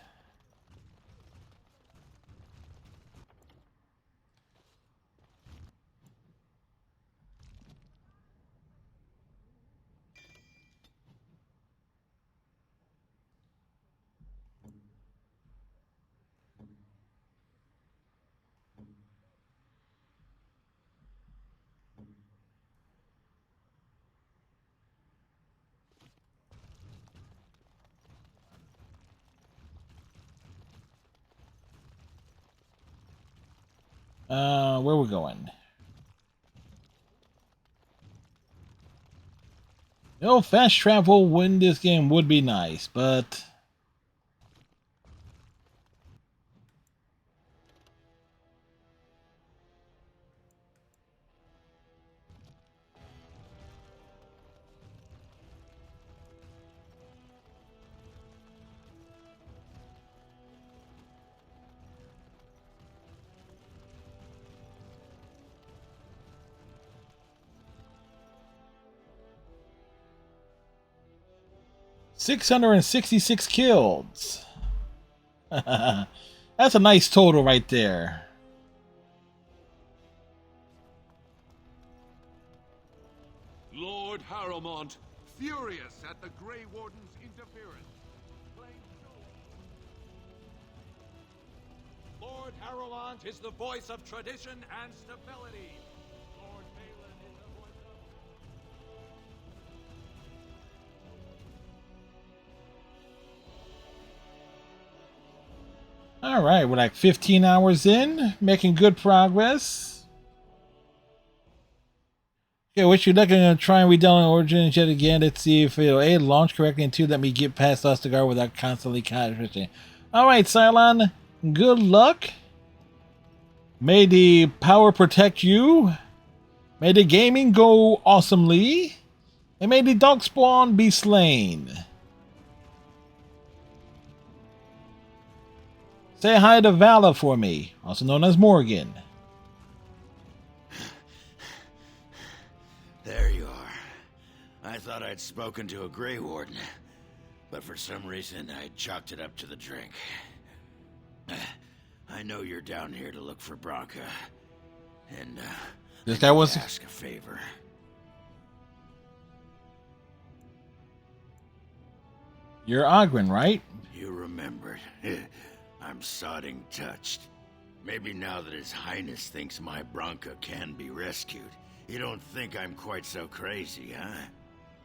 Where we going? No, fast travel in this game would be nice, but 666 kills. That's a nice total right there. Lord Harrowmont, furious at the Grey Warden's interference. Lord Harrowmont is the voice of tradition and stability. Lord Balin is the voice of... All right, we're like 15 hours in, making good progress. Okay, wish you luck. I'm going to try and redownload Origins yet again. Let's see if it'll A, launch correctly, and 2, let me get past Ostagar without constantly crashing. All right, Cylon, good luck. May the power protect you. May the gaming go awesomely. And may the Darkspawn be slain. Say hi to Vala for me, also known as Morgan. There you are. I thought I'd spoken to a Grey Warden, but for some reason I chalked it up to the drink. I know you're down here to look for Branka, and This guy wants to ask a favor. You're Ogren, right? You remembered. I'm sodding touched. Maybe now that His Highness thinks my Branka can be rescued, you don't think I'm quite so crazy, huh?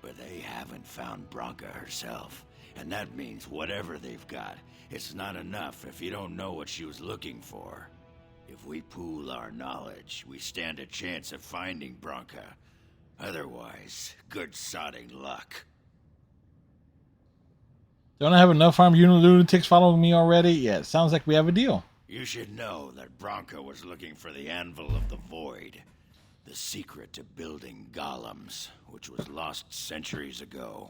But they haven't found Branka herself, and that means whatever they've got, it's not enough if you don't know what she was looking for. If we pool our knowledge, we stand a chance of finding Branka. Otherwise, good sodding luck. Don't I have enough armed lunatics following me already? Yeah, it sounds like we have a deal. You should know that Branka was looking for the Anvil of the Void, the secret to building golems, which was lost centuries ago.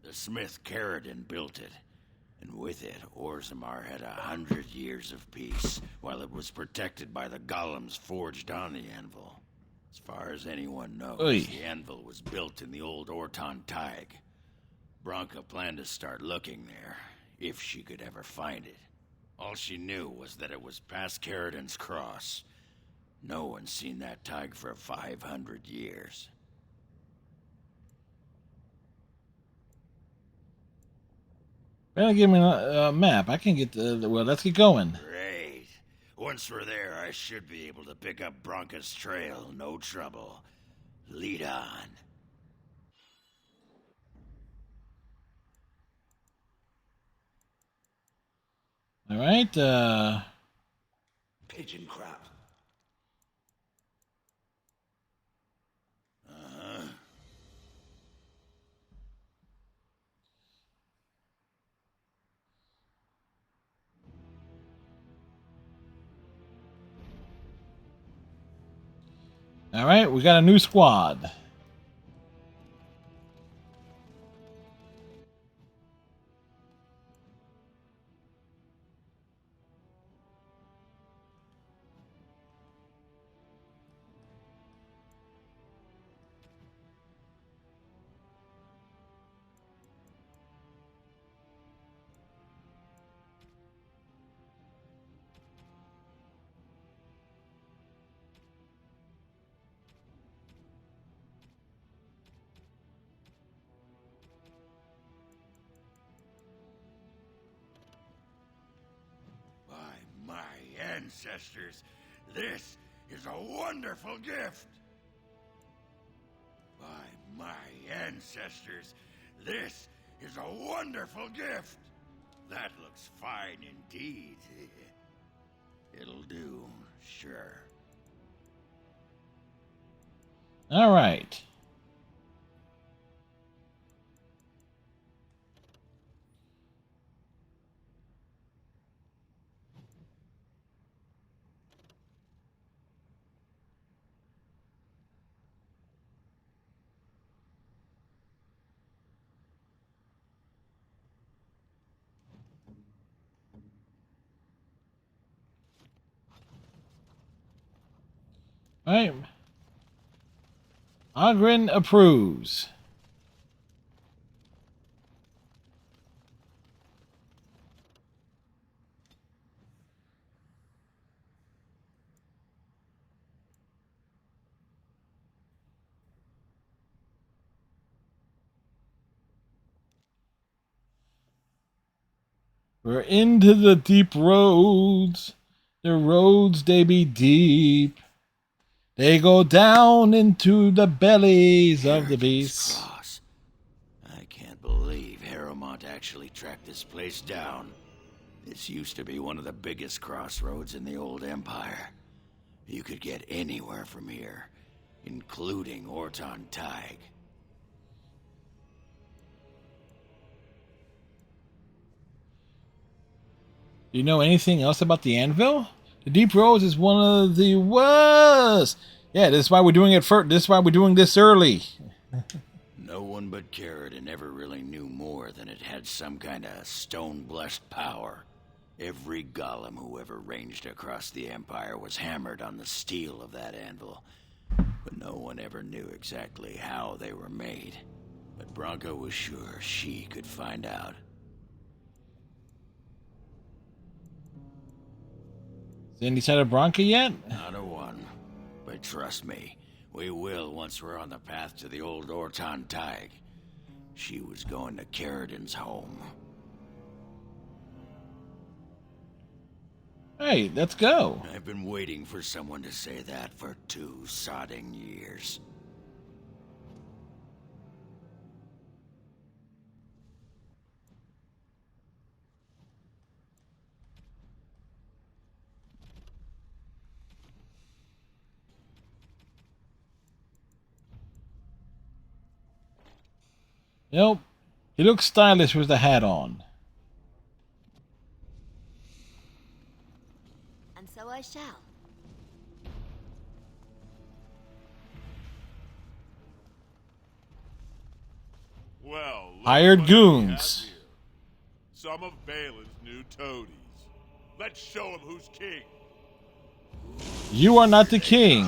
The smith Carradin built it, and with it, Orzammar had 100 years of peace, while it was protected by the golems forged on the anvil. As far as anyone knows, the anvil was built in the old Orton Tig. Branka planned to start looking there, if she could ever find it. All she knew was that it was past Carradin's Cross. No one's seen that Tig for 500 years. Well, give me a map. I can get the... Well, let's get going. Great. Once we're there, I should be able to pick up Branka's trail, no trouble. Lead on. All right, Pigeon crap. All right, we got a new squad. By my ancestors, this is a wonderful gift. By my ancestors, this is a wonderful gift. That looks fine indeed. It'll do, sure. All right. All right. Ogren approves. We're into the deep roads. The roads, they be deep. They go down into the bellies of the beasts. Cross. I can't believe Harrowmont actually tracked this place down. This used to be one of the biggest crossroads in the old Empire. You could get anywhere from here, including Orton Tig. Do you know anything else about the anvil? The Deep Roads is one of the worst. Yeah, this is why we're doing it first. This is why we're doing this early. No one but Carradine ever really knew more than it had some kind of stone-blessed power. Every golem who ever ranged across the Empire was hammered on the steel of that anvil. But no one ever knew exactly how they were made. But Bronca was sure she could find out. Any sign of Bronca yet? Not a one. But trust me, we will once we're on the path to the old Orton Tig. She was going to Carradine's home. Hey, let's go. I've been waiting for someone to say that for 2 sodding years. Nope. He looks stylish with the hat on. And so I shall. Well, look Hired what we have goons. here. Some of Balin's new toadies. Let's show him who's king. You are not the king.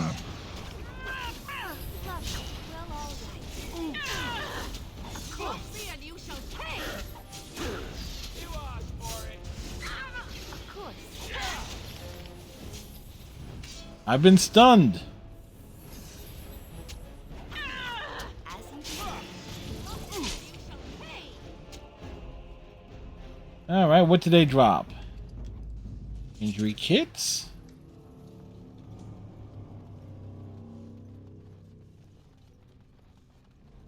I've been stunned. Alright, what did they drop? Injury kits?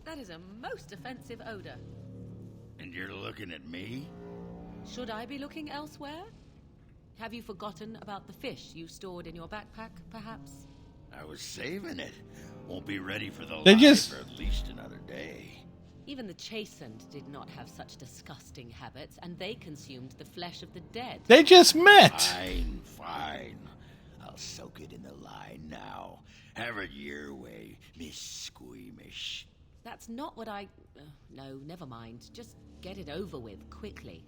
That is a most offensive odor. And you're looking at me? Should I be looking elsewhere? Have you forgotten about the fish you stored in your backpack, perhaps? I was saving it. Won't be ready for the They live just- for at least another day. Even the chastened did not have such disgusting habits, and they consumed the flesh of the dead. They just met. Fine, fine. I'll soak it in the line now. Have it your way, Miss Squeamish. That's not what I... no, never mind. Just get it over with, quickly.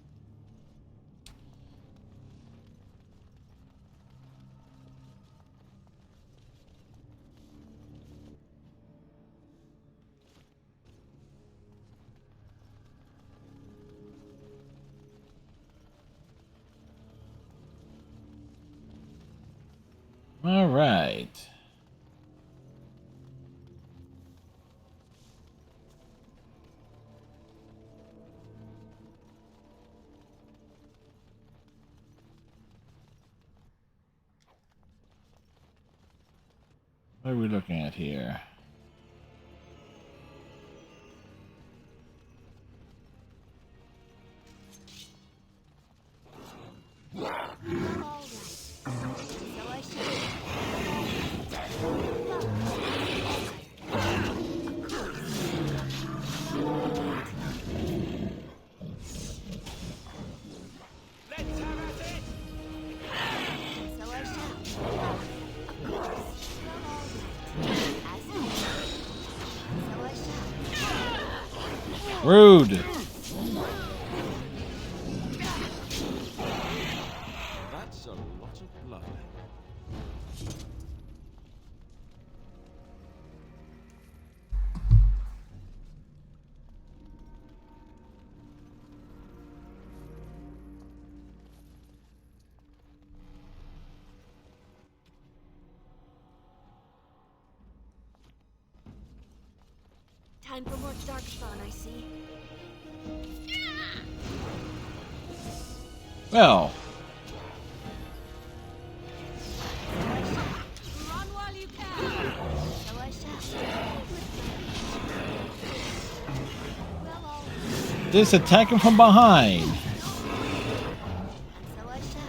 All right. What are we looking at here? Rude. That's a lot of blood. Time for more darkspawn, I see. Well. Run while you can. So I shall. This attack him from behind. So I shall.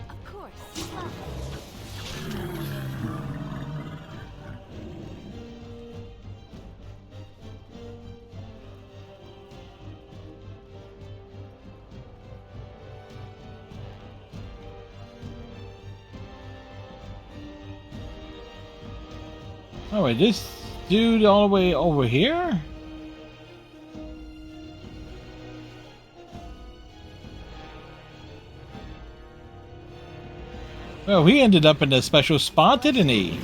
Of course. Oh wait, this dude all the way over here? Well, he ended up in a special spot, didn't he?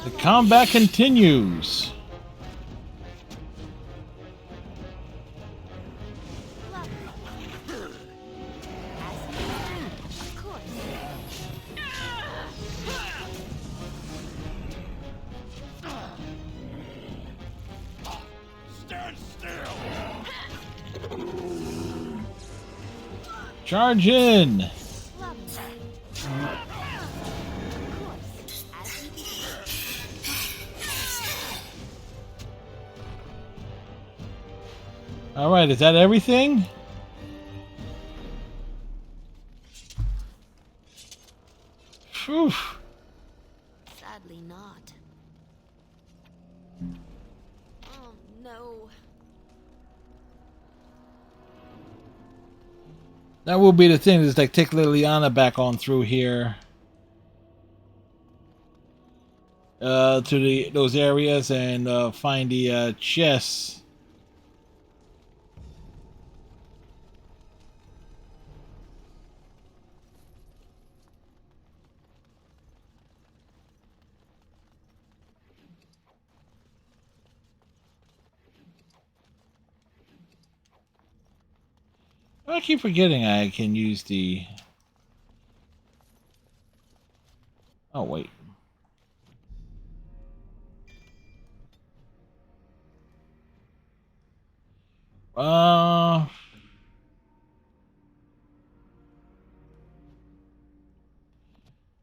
The combat continues. Stand still. Charge in. All right, is that everything? Phew. Obviously not. Oh no. That will be the thing, is like take Liliana back on through here. To those areas and find the chests. I keep forgetting I can use the... Oh, wait.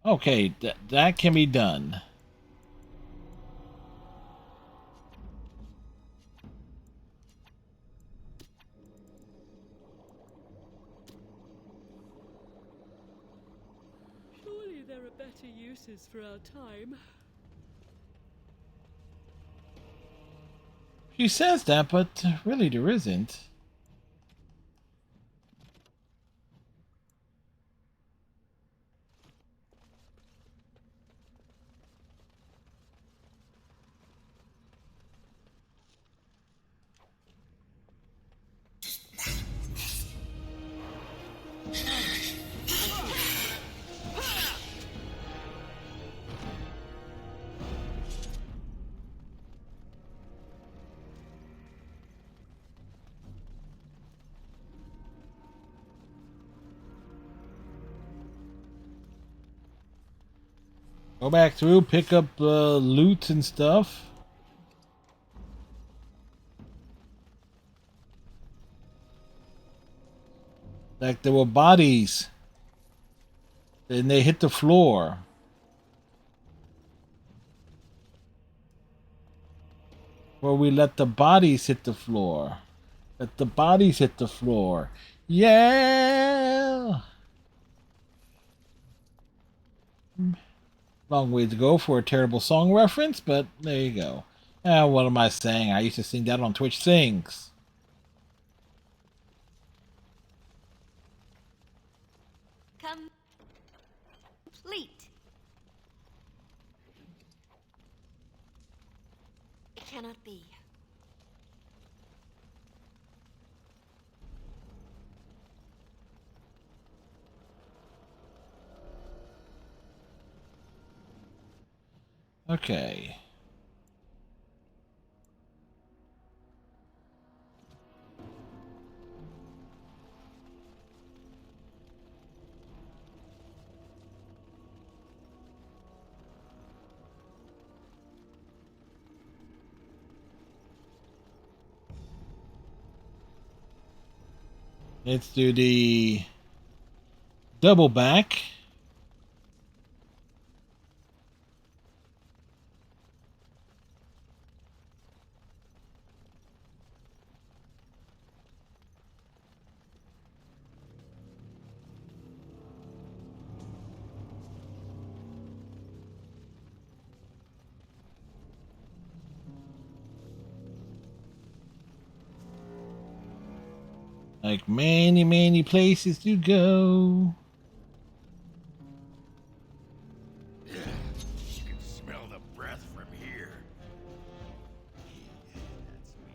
Okay, that can be done. Surely there are better uses for our time. She says that, but really there isn't. Go back through, pick up loot and stuff. Like there were bodies. And they hit the floor. Where we let the bodies hit the floor. Let the bodies hit the floor. Yeah! Long way to go for a terrible song reference, but there you go. What am I saying? I used to sing that on Twitch Sings. Complete. It cannot be. Okay. Let's do the double back. Like many, many places to go. You can smell the breath from here. That's me.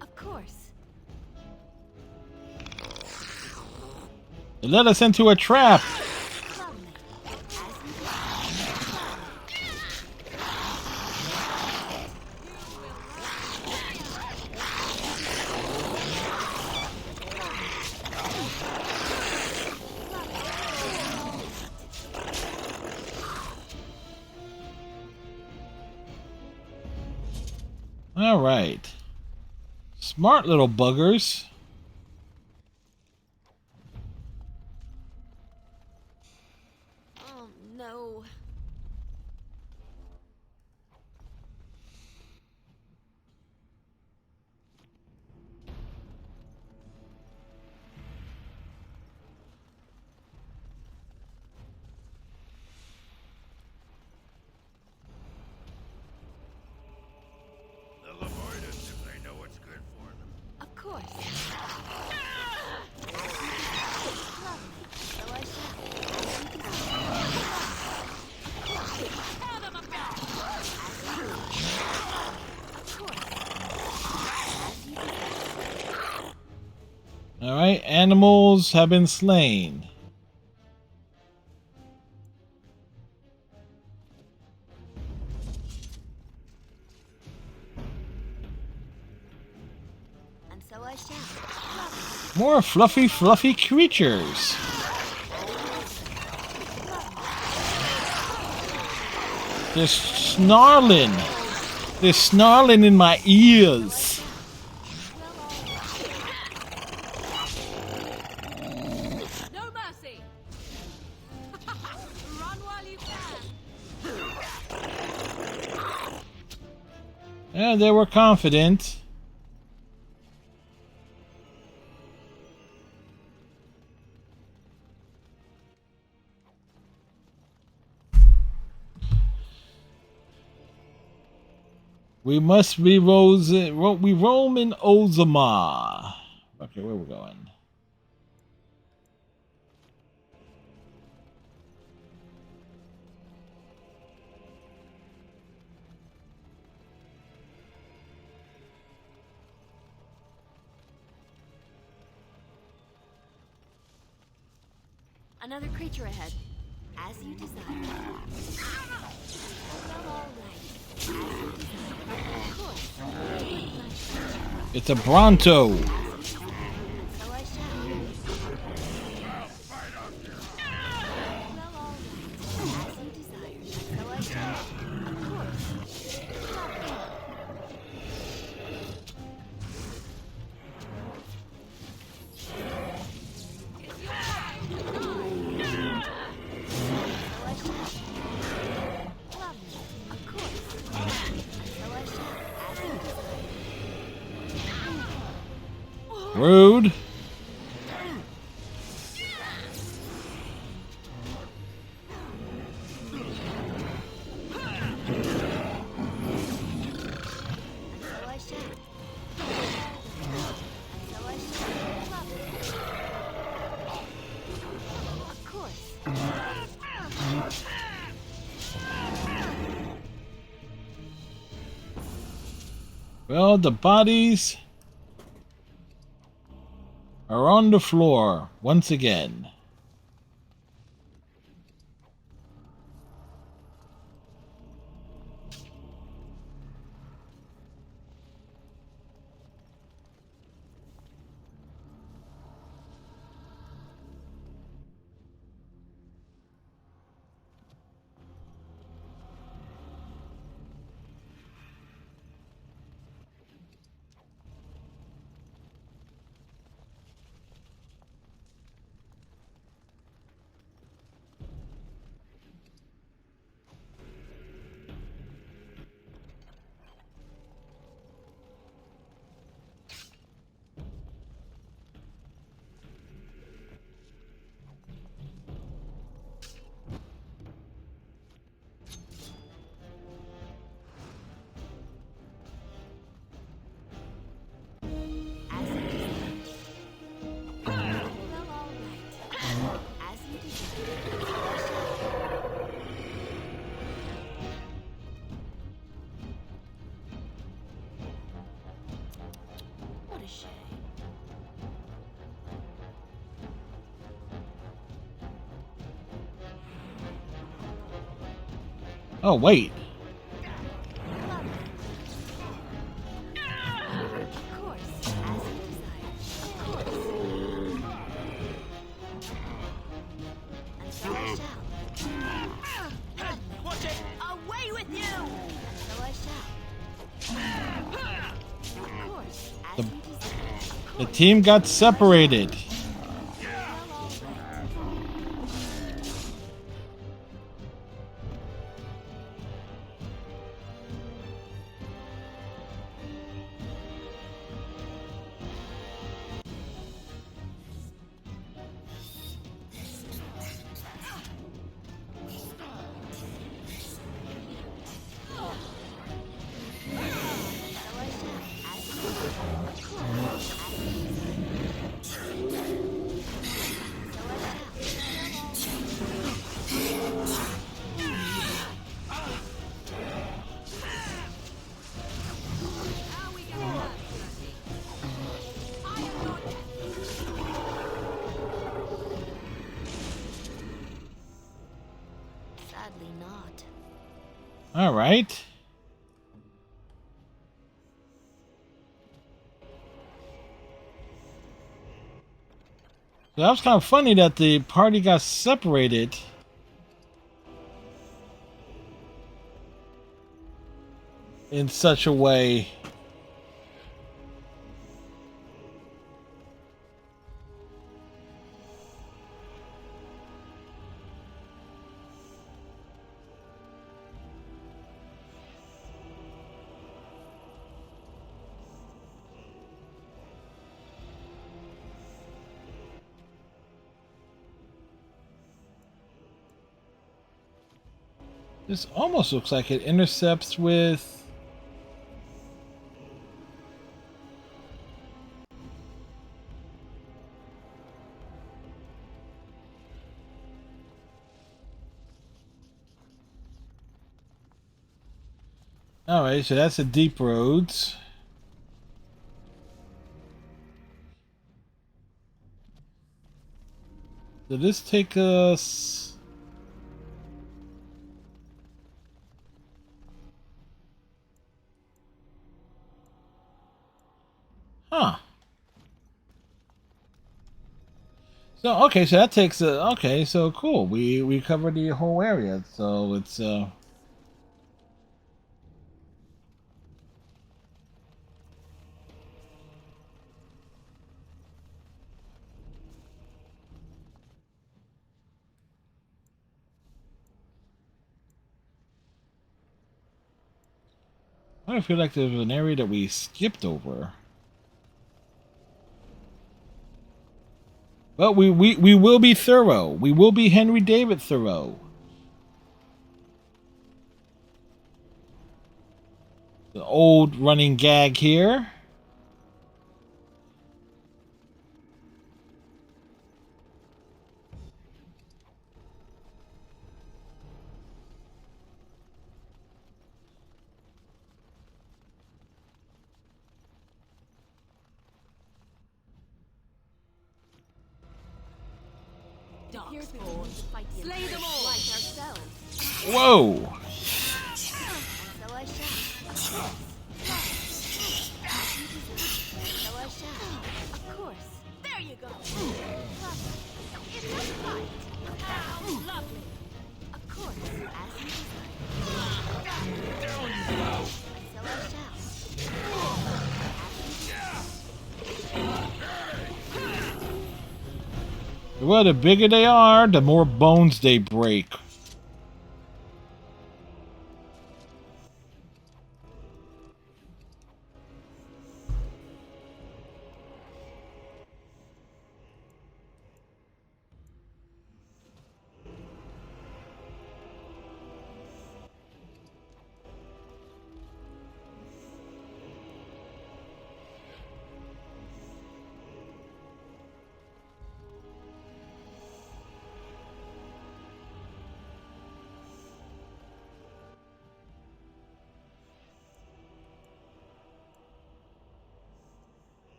Of course. It led us into a trap. All right. Smart little buggers. Oh no. Alright, animals have been slain. And so I shall. More fluffy creatures. They're snarling. They're snarling in my ears. No mercy! Run while you can! Yeah, they were confident. We must we roam in Ozama. Okay, where we going? Another creature ahead. As you desire. Well, all right. As you desire. Of course. It's a Bronto. So I shall. Well, all right. As you desire. So I shall. Of course. Rude. Well, the bodies are on the floor once again. Oh, wait. Away with you! So I shall. Of course, as you desire. The team got separated. All right. So that was kind of funny that the party got separated. In such a way. This almost looks like it intercepts with... Alright, so that's the deep roads. Did this take us... Huh. So, okay, so that takes... okay, so cool. We covered the whole area, so it's... I feel like there's an area that we skipped over. But we will be thorough. We will be Henry David thorough. The old running gag here. Slay them all like ourselves. Whoa! So I shall. So I shall. Of course. There you go. Lovely. It's a fight. How lovely. Of course. As you desire. Down you go. So I shall. Well, the bigger they are, the more bones they break.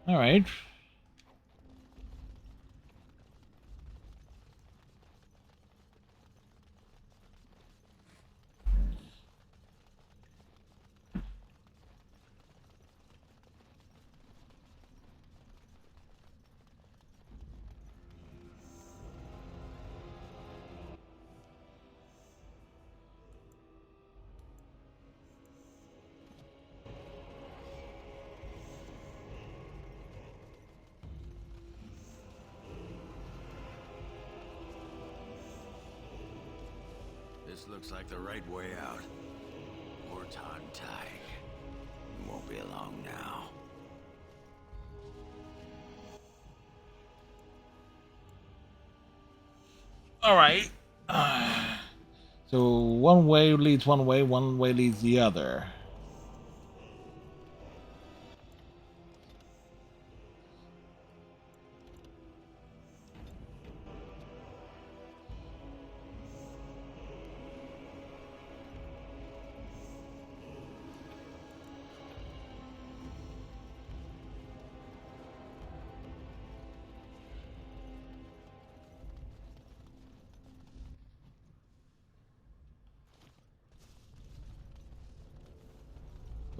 All right. This looks like the right way out. More time, Tig. It won't be long now. All right. So one way leads one way leads the other.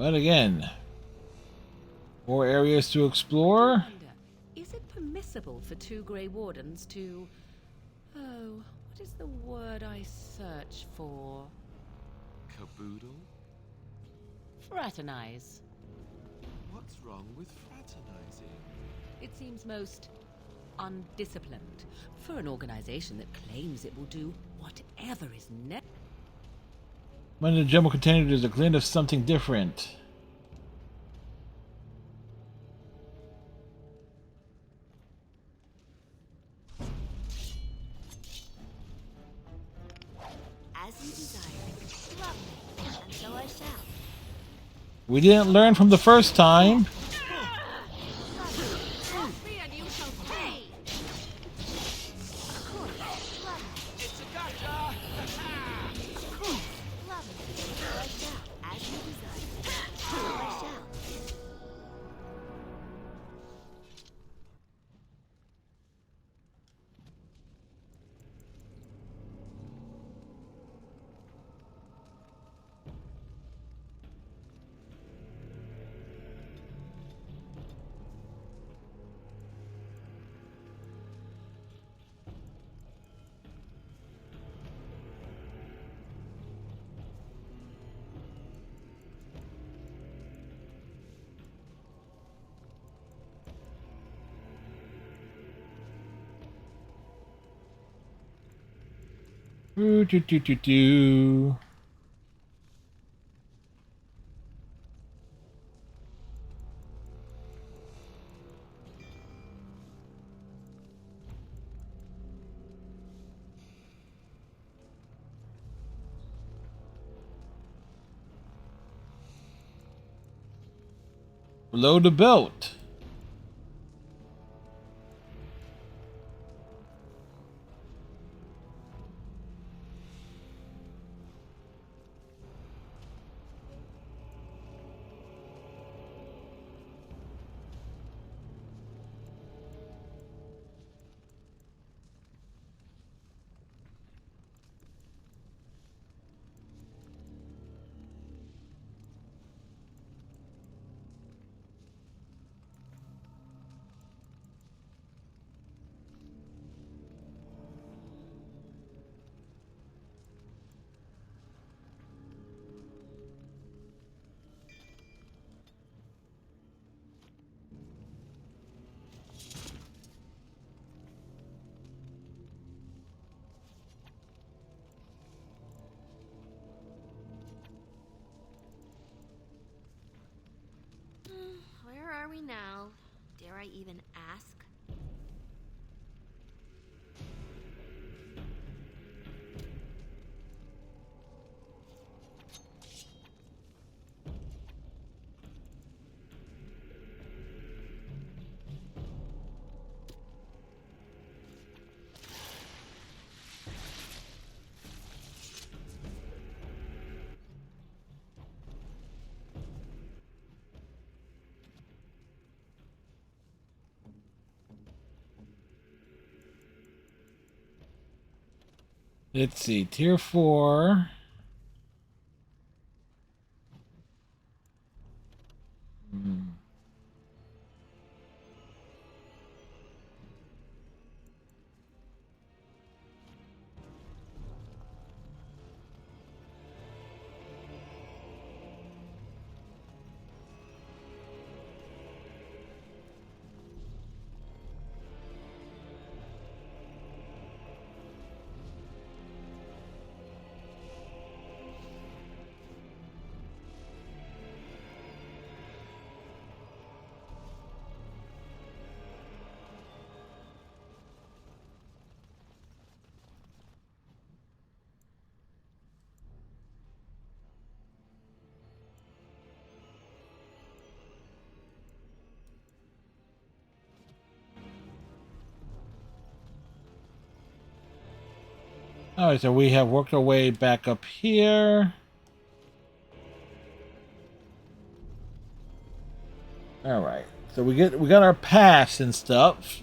But again, more areas to explore. Is it permissible for 2 Grey Wardens to... Oh, what is the word I search for? Caboodle? Fraternize. What's wrong with fraternizing? It seems most undisciplined for an organization that claims it will do whatever is necessary. When the jumbo container, there's a glint of something different. As you desire. Love me, and so I shall. We didn't learn from the first time. Love me, and you shall pay. Of course, love me. It's a gotcha! Of course, love me, and so I shall. As you desire. So I shall. Do, do, do, do, do. Below the belt. Where are we now? Dare I even ask? Let's see, tier 4. Alright, so we have worked our way back up here. Alright, so we got our paths and stuff.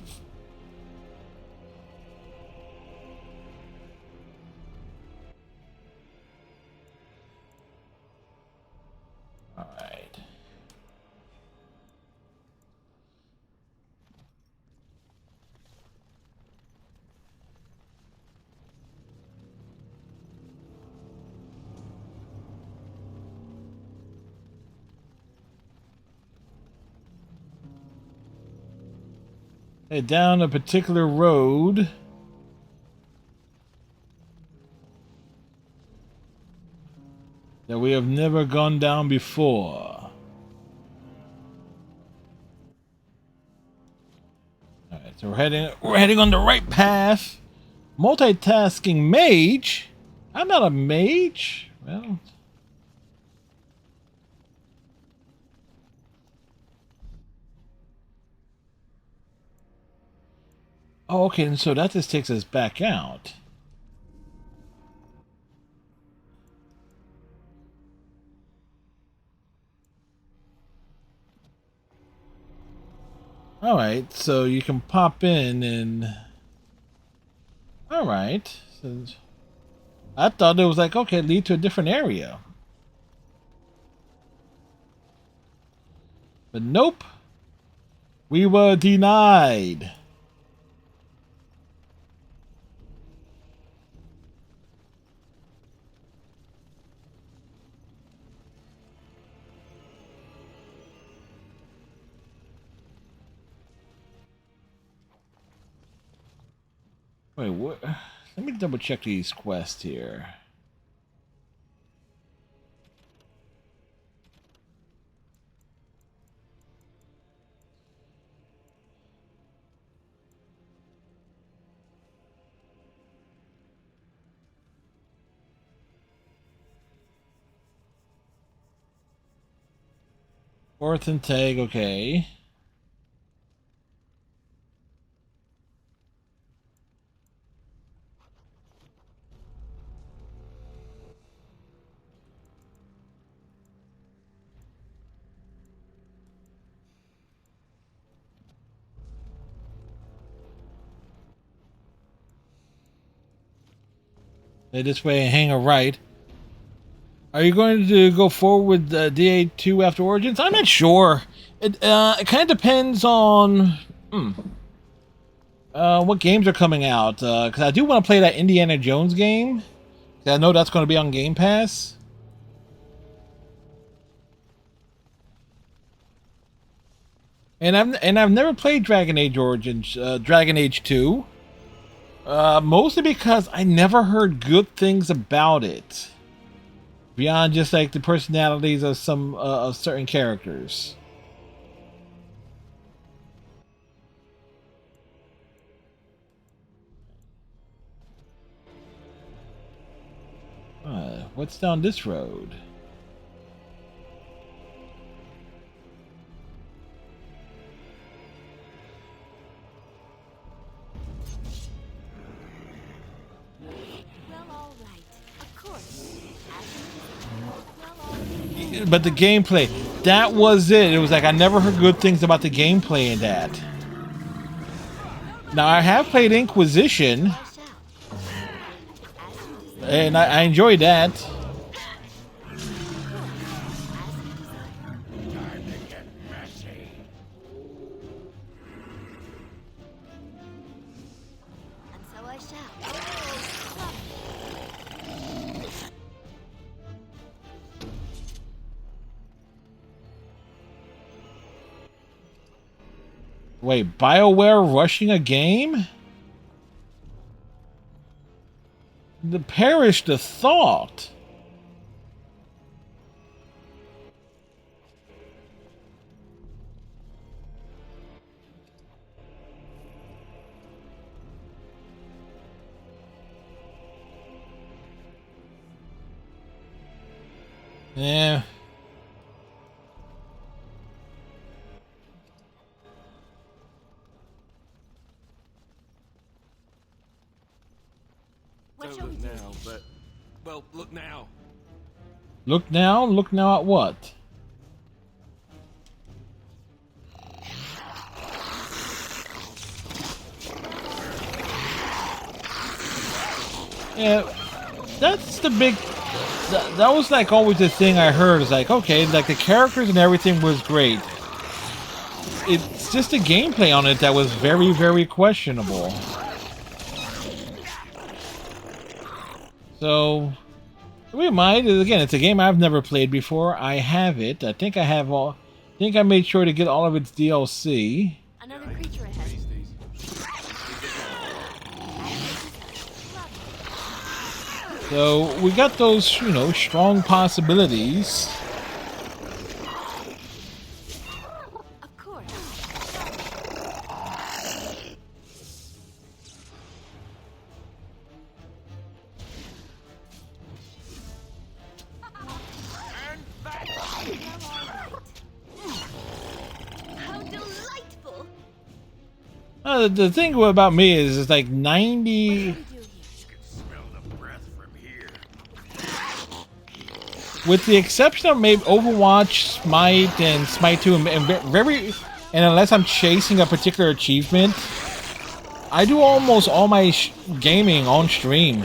Alright. Head down a particular road. That we have never gone down before. Alright, so we're heading on the right path. Multitasking mage? I'm not a mage. Well, oh, okay, and so that just takes us back out. Alright, so you can pop in and... Alright. So I thought it was like, okay, lead to a different area. But nope. We were denied. Wait, what? Let me double check these quests here. Fourth and tag, okay. Head this way and hang a right. Are you going to go forward with DA2 after Origins? I'm not sure. It kind of depends on what games are coming out. Because I do want to play that Indiana Jones game. I know that's going to be on Game Pass. And I've never played Dragon Age Origins, Dragon Age 2. Mostly because I never heard good things about it. Beyond just like the personalities of some of certain characters. What's down this road? But the gameplay, that was it. It was like I never heard good things about the gameplay in that. Now I have played Inquisition, and I enjoyed that. Wait, BioWare rushing a game? The perish the thought. Yeah. What shall we do now? But well, look now. Look now? Look now at what? Yeah, that's the big... That was like always the thing I heard. Is like, okay, like the characters and everything was great. It's just the gameplay on it that was very, very questionable. So, we might. Again, it's a game I've never played before. I have it. I think I have all... I think I made sure to get all of its DLC. Another creature ahead. So we got those, you know, strong possibilities. Of course. How delightful! The thing about me is, it's like 90. With the exception of maybe Overwatch, Smite, and Smite 2, and unless I'm chasing a particular achievement, I do almost all my gaming on stream.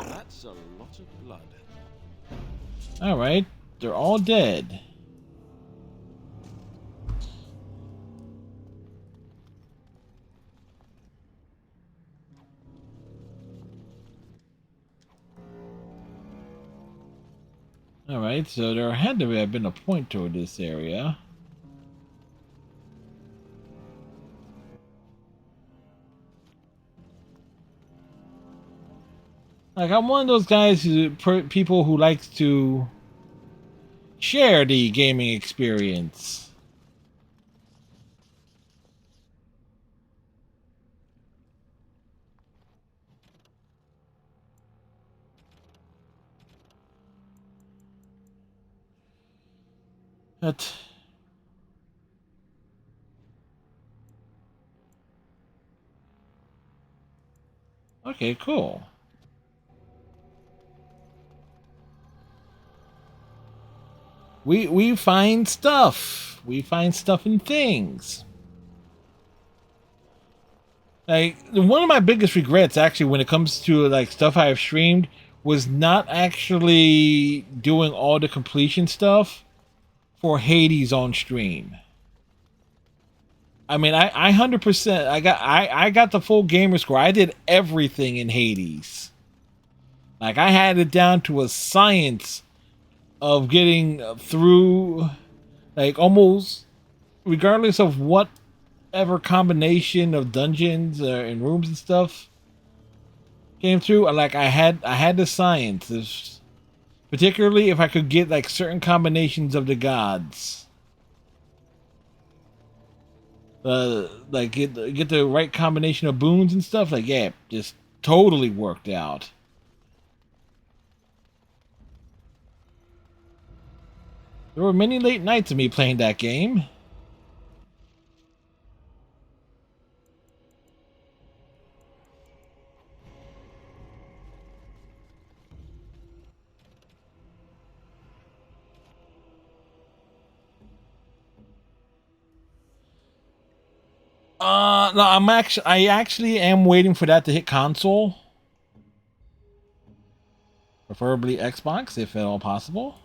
That's a lot of blood. Alright, they're all dead. Alright, so there had to have been a point toward this area. Like, I'm one of those guys people who likes to share the gaming experience. But okay, cool. We find stuff. We find stuff in things. Like, one of my biggest regrets, actually, when it comes to like stuff I have streamed, was not actually doing all the completion stuff for Hades on stream. I mean, I 100%. I got the full gamer score. I did everything in Hades. Like, I had it down to a science of getting through, like, almost regardless of whatever combination of dungeons and rooms and stuff came through. Like, I had the science, particularly if I could get like certain combinations of the gods. Like get the right combination of boons and stuff. Like, yeah, just totally worked out. There were many late nights of me playing that game. No, I actually am waiting for that to hit console. Preferably Xbox, if at all possible.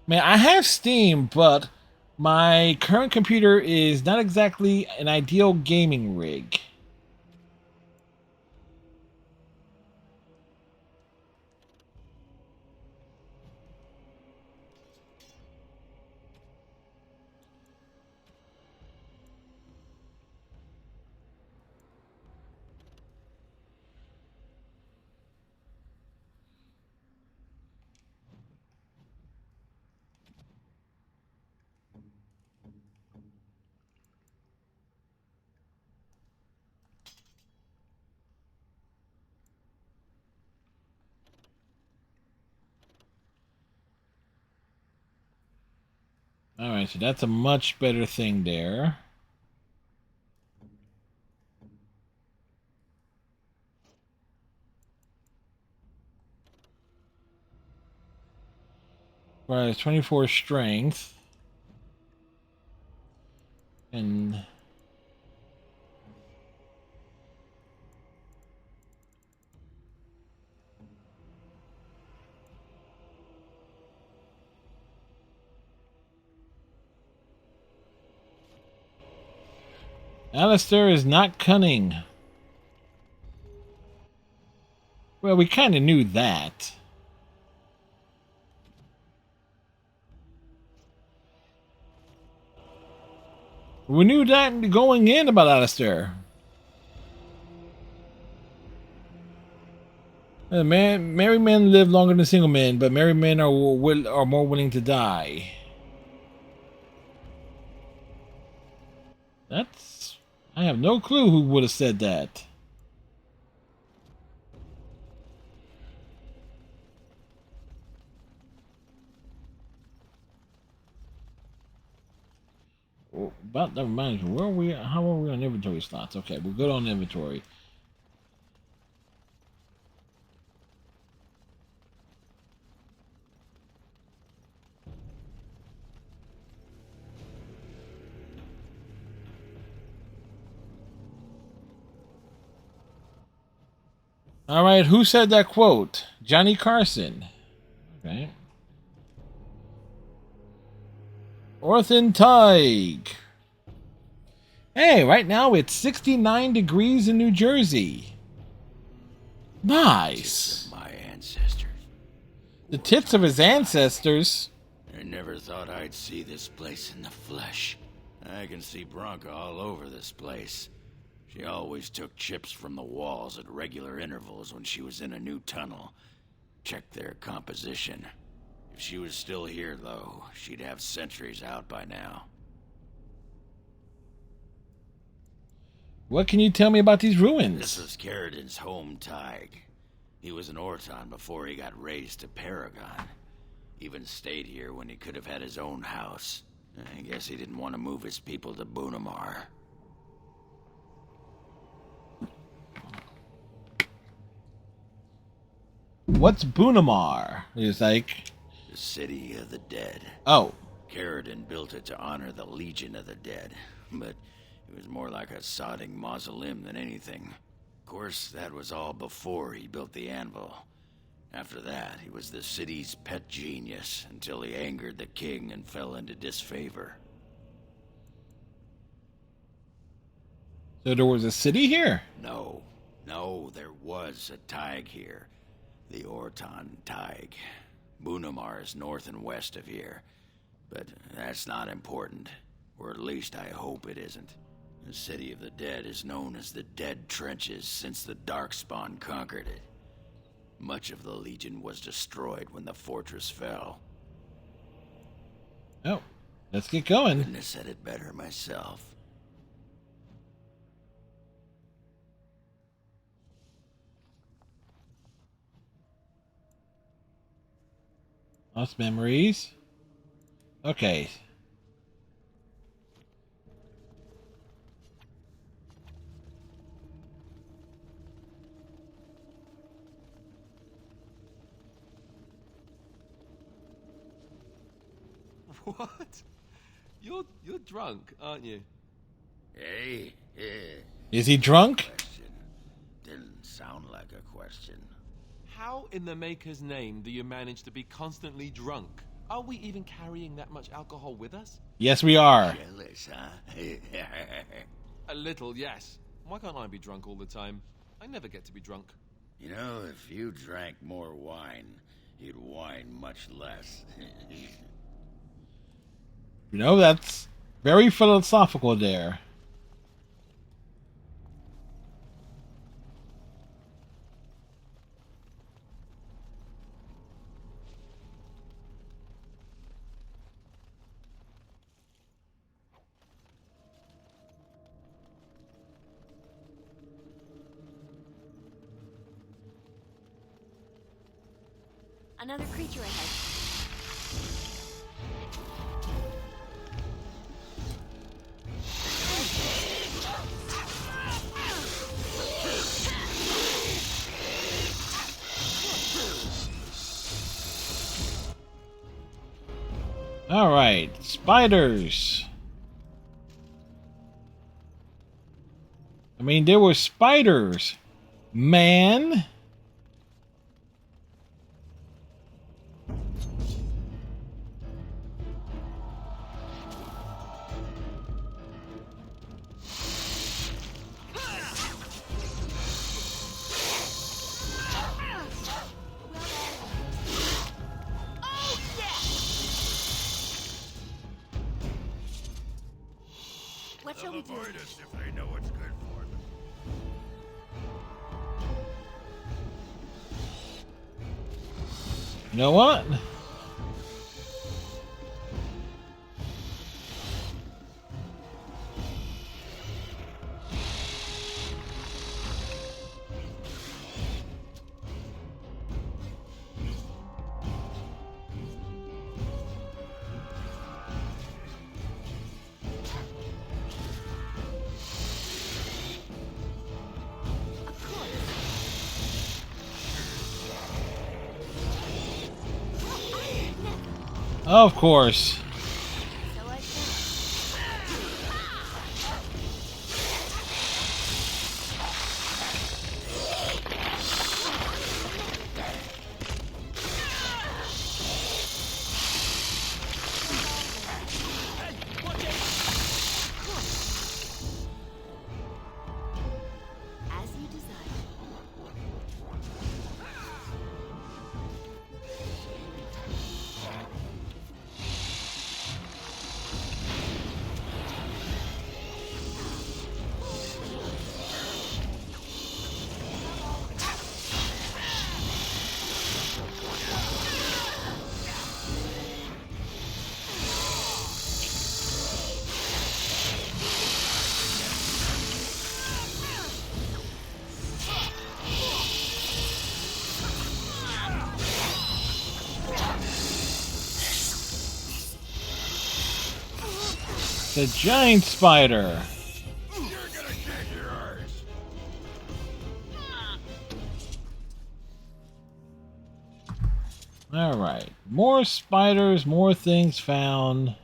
Man, I have Steam, but my current computer is not exactly an ideal gaming rig. Alright, so that's a much better thing there. Right, 24 strength. And Alistair is not cunning. Well, we kind of knew that. We knew that going in about Alistair. Married men live longer than single men, but married men are more willing to die. I have no clue who would have said that. But that reminds me, where are we? How are we on inventory slots? Okay, we're good on inventory. All right, who said that quote? Johnny Carson. Okay. Orthan Tig. Hey, right now it's 69 degrees in New Jersey. Nice. My ancestors. The tits of his ancestors. I never thought I'd see this place in the flesh. I can see Bronca all over this place. She always took chips from the walls at regular intervals when she was in a new tunnel. Check their composition. If she was still here, though, she'd have sentries out by now. What can you tell me about these ruins? This is Carradin's home, Tig. He was an Orton before he got raised to Paragon. Even stayed here when he could have had his own house. I guess he didn't want to move his people to Bunamar. What's Bunamar? He's like... The City of the Dead. Oh. Carradin built it to honor the Legion of the Dead, but it was more like a sodding mausoleum than anything. Of course, that was all before he built the anvil. After that, he was the city's pet genius until he angered the king and fell into disfavor. So there was a city here? No, there was a Tig here. The Orton Tig. Bunamar is north and west of here. But that's not important. Or at least I hope it isn't. The City of the Dead is known as the Dead Trenches since the Darkspawn conquered it. Much of the Legion was destroyed when the fortress fell. Oh, let's get going. Couldn't have said it better myself. Lost memories. Okay. What? You're drunk, aren't you? Hey. Is he drunk? Question. Didn't sound like a question. How in the Maker's name do you manage to be constantly drunk? Are we even carrying that much alcohol with us? Yes, we are. Jealous, huh? A little, yes. Why can't I be drunk all the time? I never get to be drunk. You know, if you drank more wine, you'd whine much less. You know, that's very philosophical there. Another creature ahead. All right, spiders. I mean, there were spiders, man. What shall we do? Avoid us if they know what's good for them. You know what? Of course. As you desire. The giant spider. Alright. More spiders, more things found.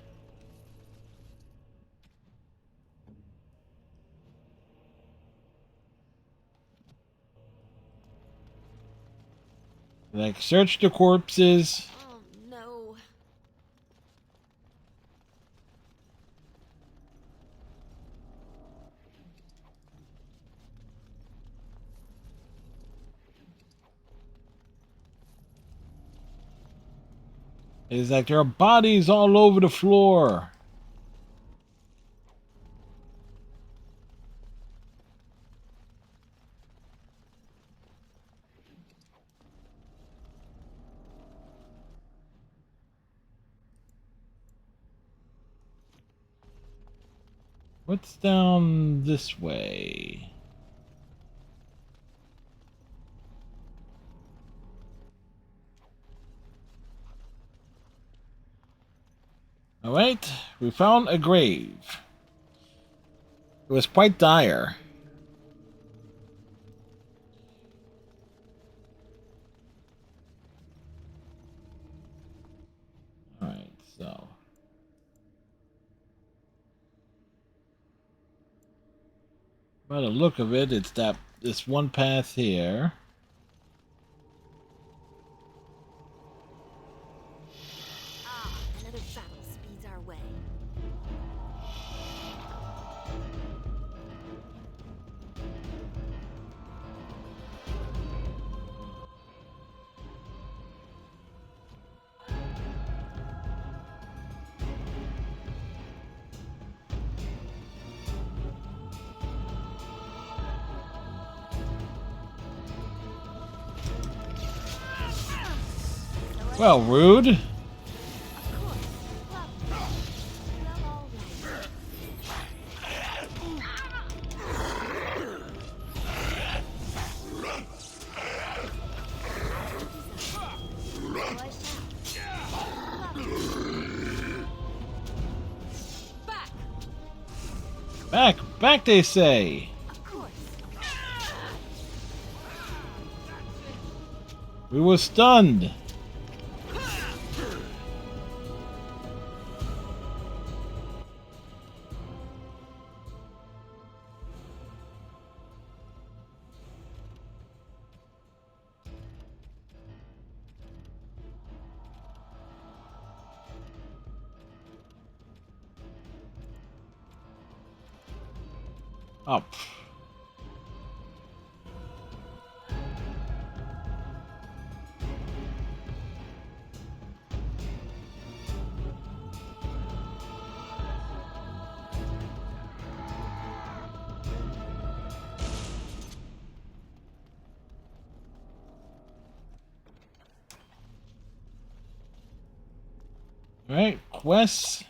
Like, search the corpses. Oh no. It's like there are bodies all over the floor. What's down this way? Alright, we found a grave. It was quite dire. Alright, so. By the look of it, it's this one path here. Another battle speeds our way. Well, rude. Back, they say. We were stunned. Up. Alright, quests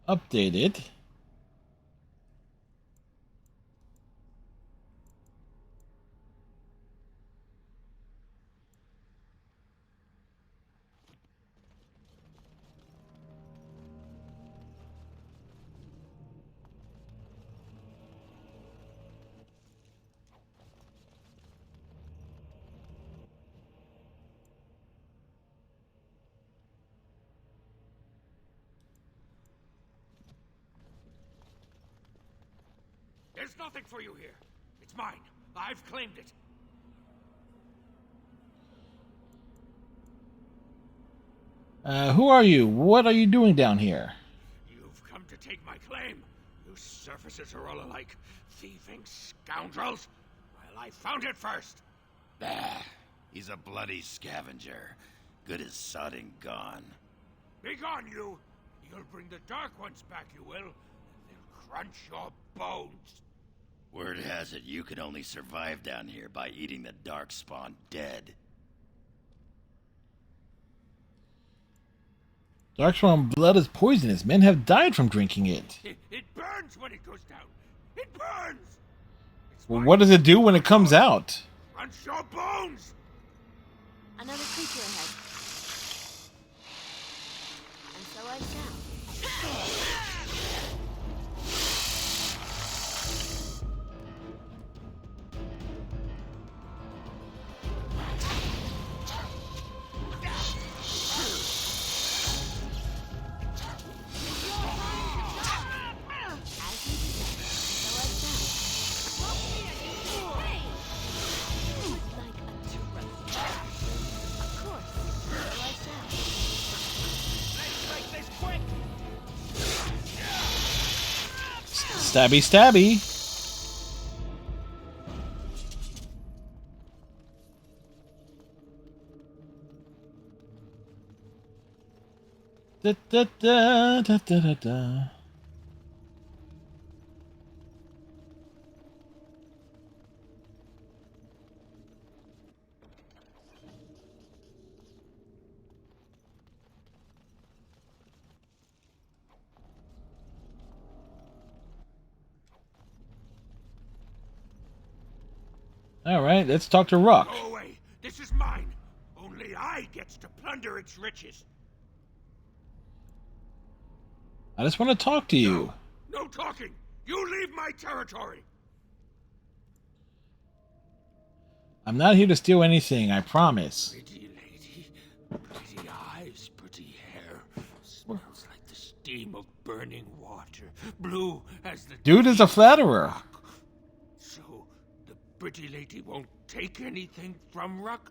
updated. There's nothing for you here. It's mine. I've claimed it. Who are you? What are you doing down here? You've come to take my claim. You surfacers are all alike. Thieving scoundrels. Well, I found it first. Bah, he's a bloody scavenger. Good as sodding gone. Be gone, you. You'll bring the Dark Ones back, you will. And they'll crunch your bones. Word has it you can only survive down here by eating the Darkspawn dead. Darkspawn blood is poisonous. Men have died from drinking it. It burns when it goes down. It burns. Well, what does it do when it comes out? Crunch your bones. Another creature ahead. And so I shall. Stabby, stabby. Da, da, da, da, da, da, da. All right, let's talk to Rock. Go away. This is mine. Only I gets to plunder its riches. I just want to talk to you. No talking. You leave my territory. I'm not here to steal anything, I promise. Pretty lady, pretty eyes, pretty hair. Smells like the steam of burning water. Blue as the Dude is a flatterer. So, the pretty lady won't take anything from Ruck?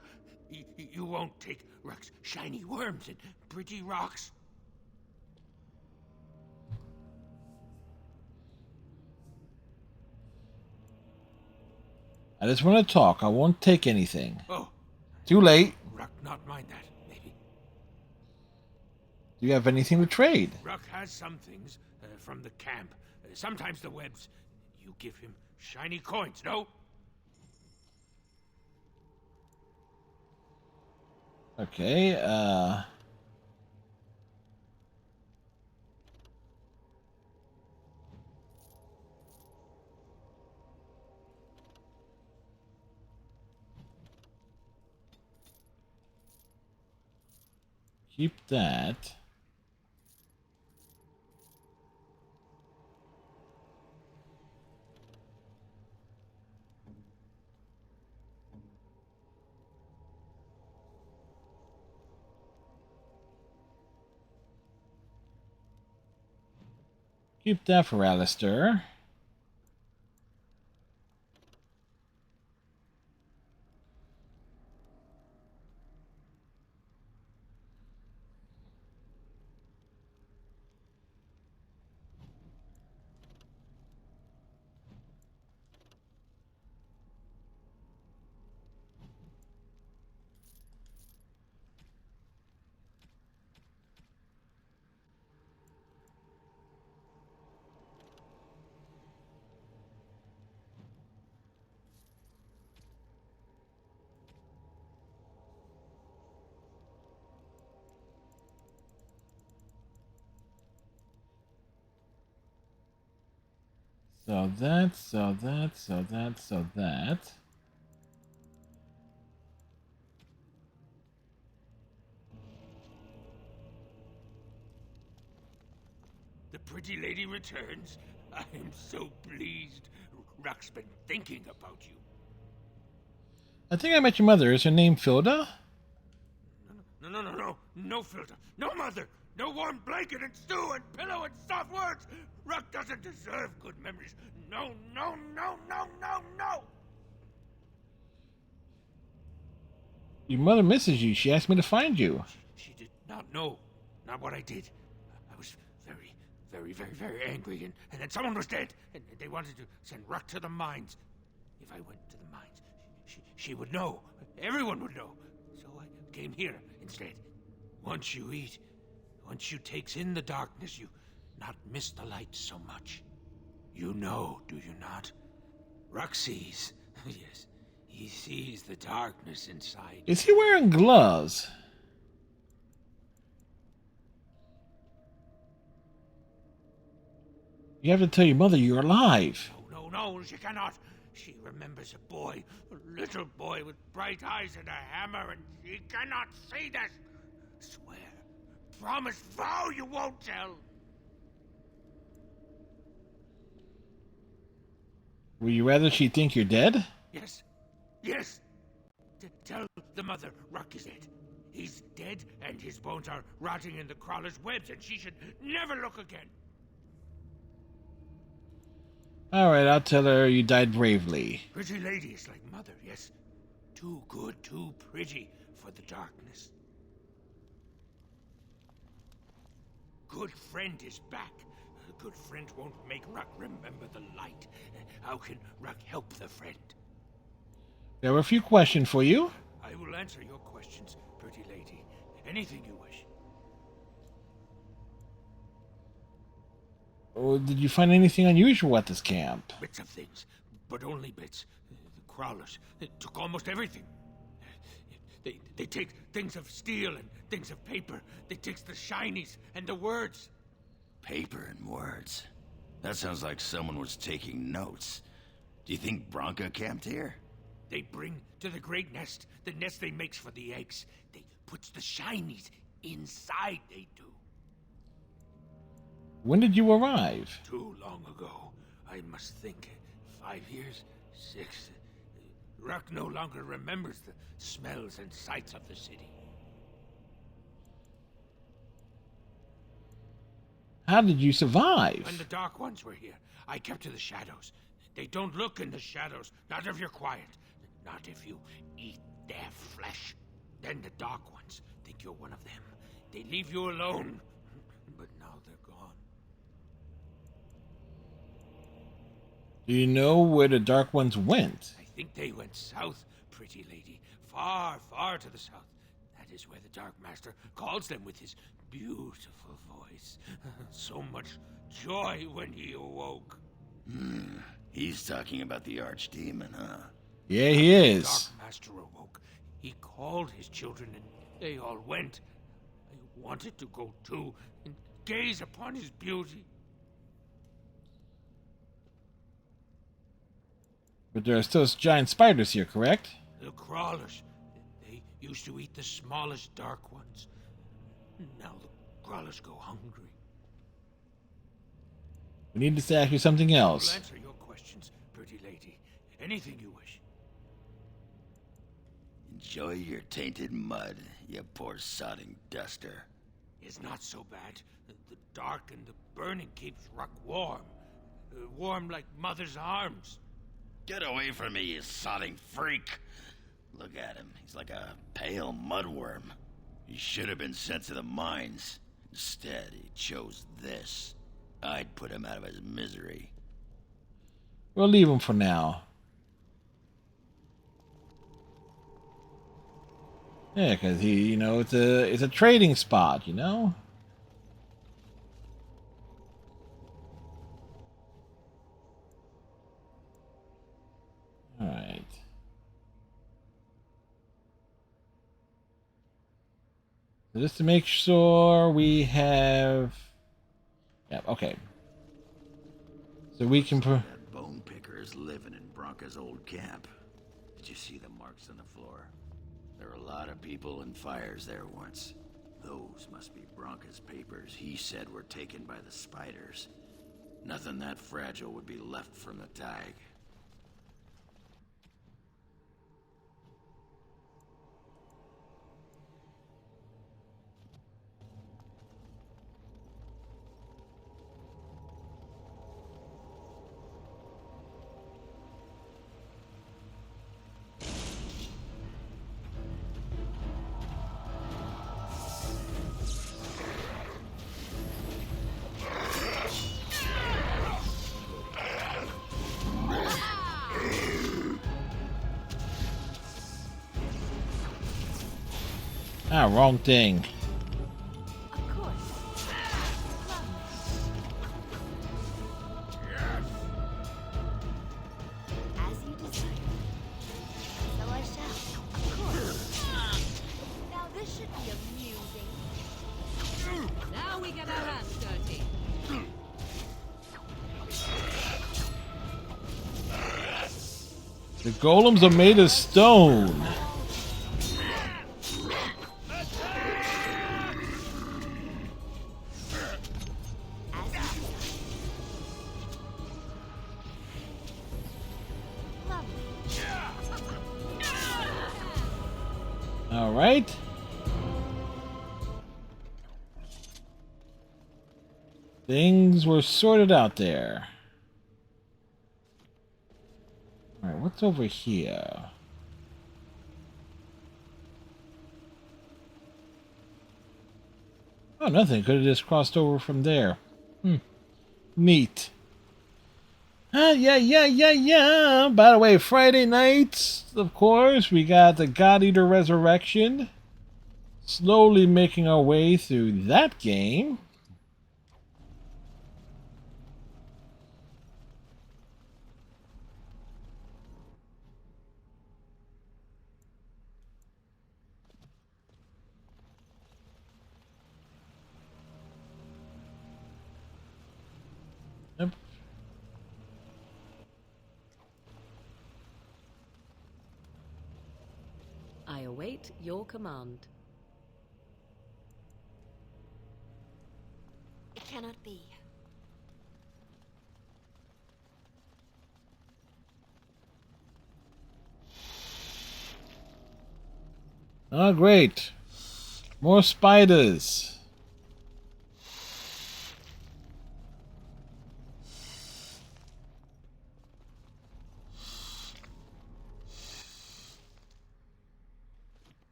You won't take Ruck's shiny worms and pretty rocks? I just want to talk. I won't take anything. Oh. Too late. Ruck not mind that, maybe. Do you have anything to trade? Ruck has some things from the camp. Sometimes the webs. You give him shiny coins, no? Okay, keep that. Keep that for Alistair. So that, so that, so that, so that. The pretty lady returns. I am so pleased. Rock's been thinking about you. I think I met your mother. Is her name Filda? No filter. No mother. No warm blanket and stew and pillow and soft words. Rock doesn't deserve good memories. No. Your mother misses you. She asked me to find you. She did not know. Not what I did. I was very angry, and then someone was dead, and they wanted to send Rock to the mines. If I went to the mines, she would know. Everyone would know. So I came here instead. Once you eat, once you takes in the darkness, you not miss the light so much. You know, do you not? Rock sees. Yes, he sees the darkness inside. Is he wearing gloves? You have to tell your mother you're alive. No, she cannot. She remembers a boy, a little boy with bright eyes and a hammer, and she cannot see this. Swear, promise, vow you won't tell. Would you rather she think you're dead? Yes. Tell the mother Rock is dead. He's dead, and his bones are rotting in the crawler's webs, and she should never look again. Alright, I'll tell her you died bravely. Pretty lady is like mother, yes. Too good, too pretty for the darkness. Good friend is back. A good friend won't make Rock remember the light. How can Rock help the friend? There were a few questions for you. I will answer your questions, pretty lady. Anything you wish. Or did you find anything unusual at this camp? Bits of things, but only bits. The crawlers took almost everything. They take things of steel and things of paper. They takes the shinies and the words. Paper and words? That sounds like someone was taking notes. Do you think Bronca camped here? They bring to the great nest, the nest they makes for the eggs. They puts the shinies inside, they do. When did you arrive? Too long ago. I must think. 5 years? 6? Rock no longer remembers the smells and sights of the city. How did you survive? When the Dark Ones were here, I kept to the shadows. They don't look in the shadows, not if you're quiet. Not if you eat their flesh. Then the Dark Ones think you're one of them. They leave you alone. But now they're gone. Do you know where the Dark Ones went? I think they went south, pretty lady. Far, far to the south. That is where the Dark Master calls them with his beautiful voice. So much joy when he awoke. He's talking about the Archdemon, huh? Yeah, he is. The Dark Master awoke. He called his children and they all went. I wanted to go too and gaze upon his beauty. But there are still giant spiders here, correct? The crawlers. They used to eat the smallest dark ones. Now the crawlers go hungry. We need to ask you something else. I'll answer your questions, pretty lady. Anything you wish. Enjoy your tainted mud, you poor sodding duster. It's not so bad. The dark and the burning keeps Rock warm. Warm like mother's arms. Get away from me, you sodding freak! Look at him. He's like a pale mudworm. He should have been sent to the mines. Instead, he chose this. I'd put him out of his misery. We'll leave him for now. Yeah, because he, it's a trading spot, All right. So just to make sure we have... Yeah, okay. So we can... spiders living in Bronca's old camp. Did you see the marks on the floor? There were a lot of people and fires there once. Those must be Bronca's papers he said were taken by the spiders. Nothing that fragile would be left from the tag. Ah, wrong thing. Of course. As you desire. So I shall. Of course. Now this should be amusing. Now we get our hands dirty. The golems are made of stone. All right. Things were sorted out there. All right, what's over here? Oh, nothing. Could have just crossed over from there. Neat. Yeah. By the way, Friday nights, of course, we got the God Eater Resurrection. Slowly making our way through that game. Yep. I await your command. It cannot be. Oh, great. More spiders.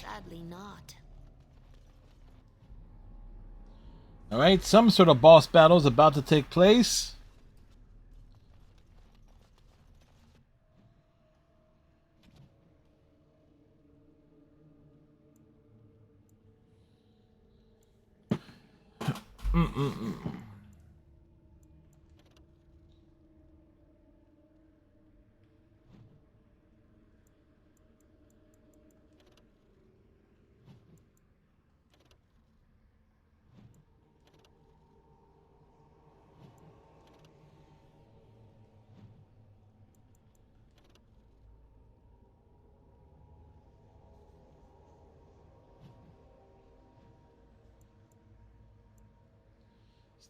Sadly not. Alright, some sort of boss battle is about to take place.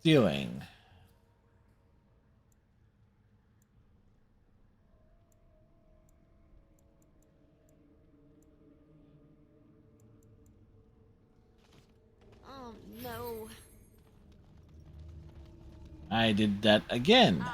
Stealing. Oh no. I did that again.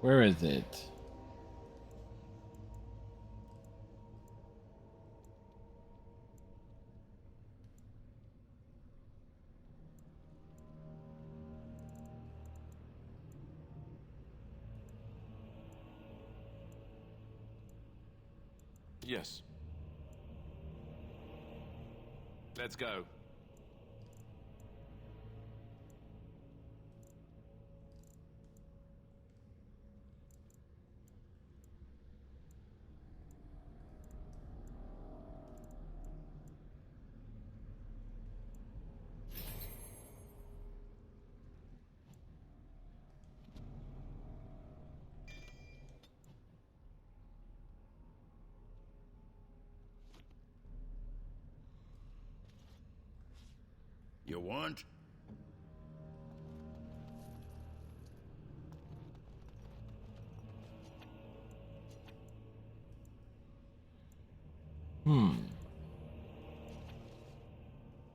Where is it? Yes. Let's go. You want?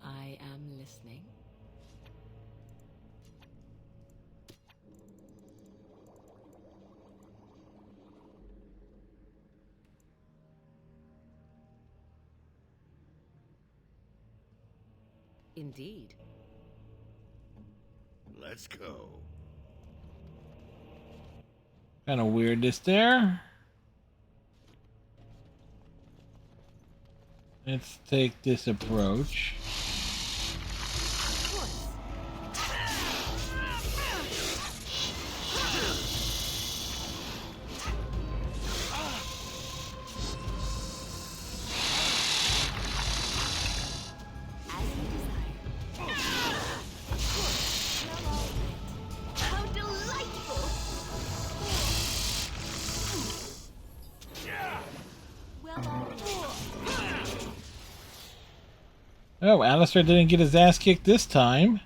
I am listening. Indeed. Let's go. Kind of weirdness there. Let's take this approach. How delightful! Oh, Alistair didn't get his ass kicked this time.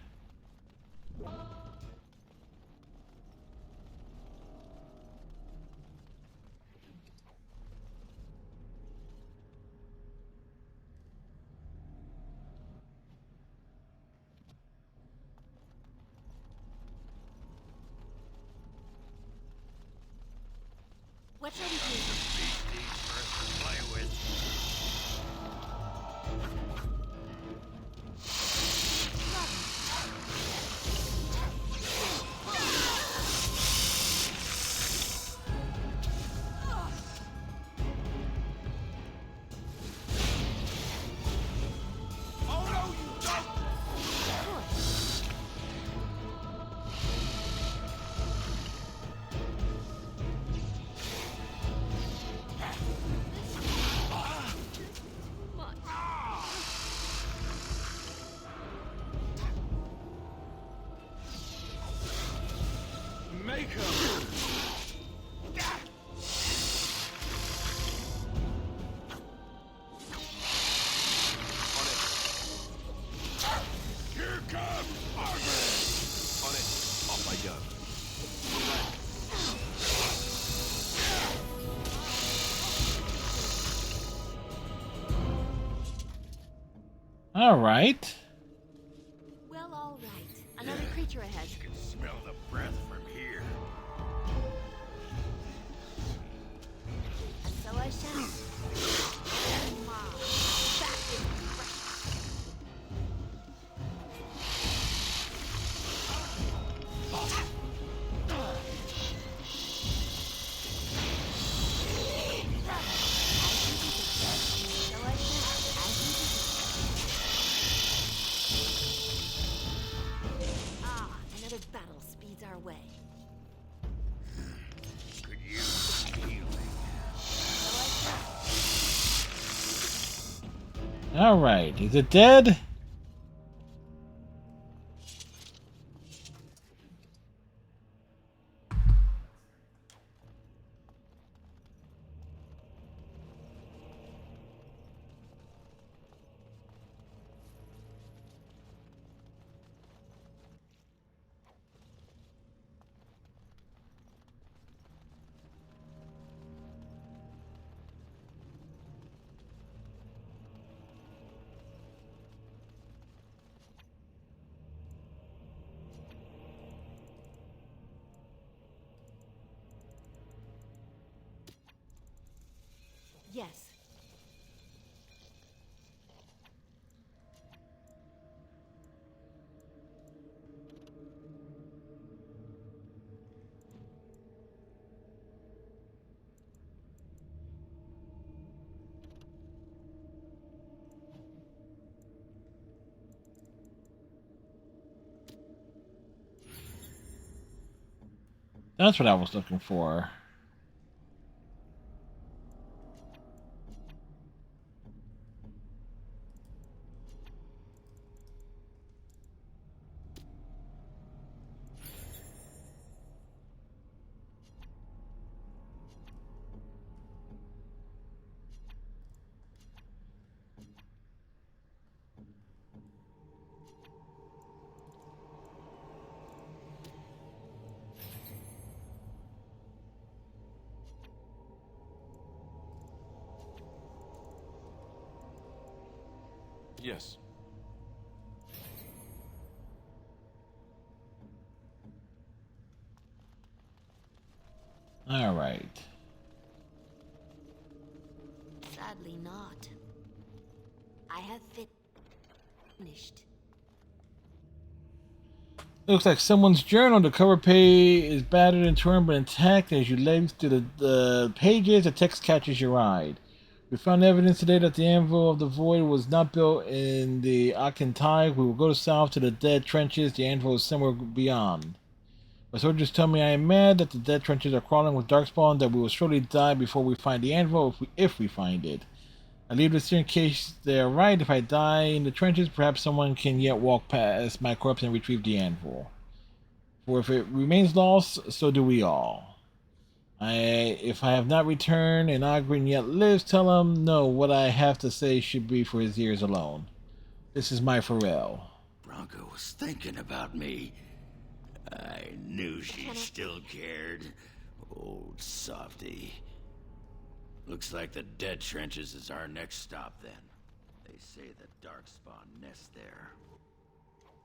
What shall we do? All right. Well, all right. Another creature ahead. You can smell the breath from here. And so I shall. Back is fresh. Another battle speeds our way. Could use healing. All right. Is it dead? Yes. That's what I was looking for. Yes. All right. Sadly not. I have finished. Looks like someone's journal. The cover page is battered and torn but intact. As you leg through the pages, the text catches your eye. We found evidence today that the Anvil of the Void was not built in the Akintai. We will go south to the Dead Trenches. The Anvil is somewhere beyond. My soldiers tell me I am mad that the Dead Trenches are crawling with Darkspawn, that we will surely die before we find the Anvil, if we find it. I leave this here in case they are right. If I die in the trenches, perhaps someone can yet walk past my corpse and retrieve the Anvil. For if it remains lost, so do we all. If I have not returned and Ogren yet lives, tell him no, what I have to say should be for his ears alone. This is my Pharrell. Bronco was thinking about me. I knew she still cared. Old softy. Looks like the Dead Trenches is our next stop then. They say the Darkspawn nest there.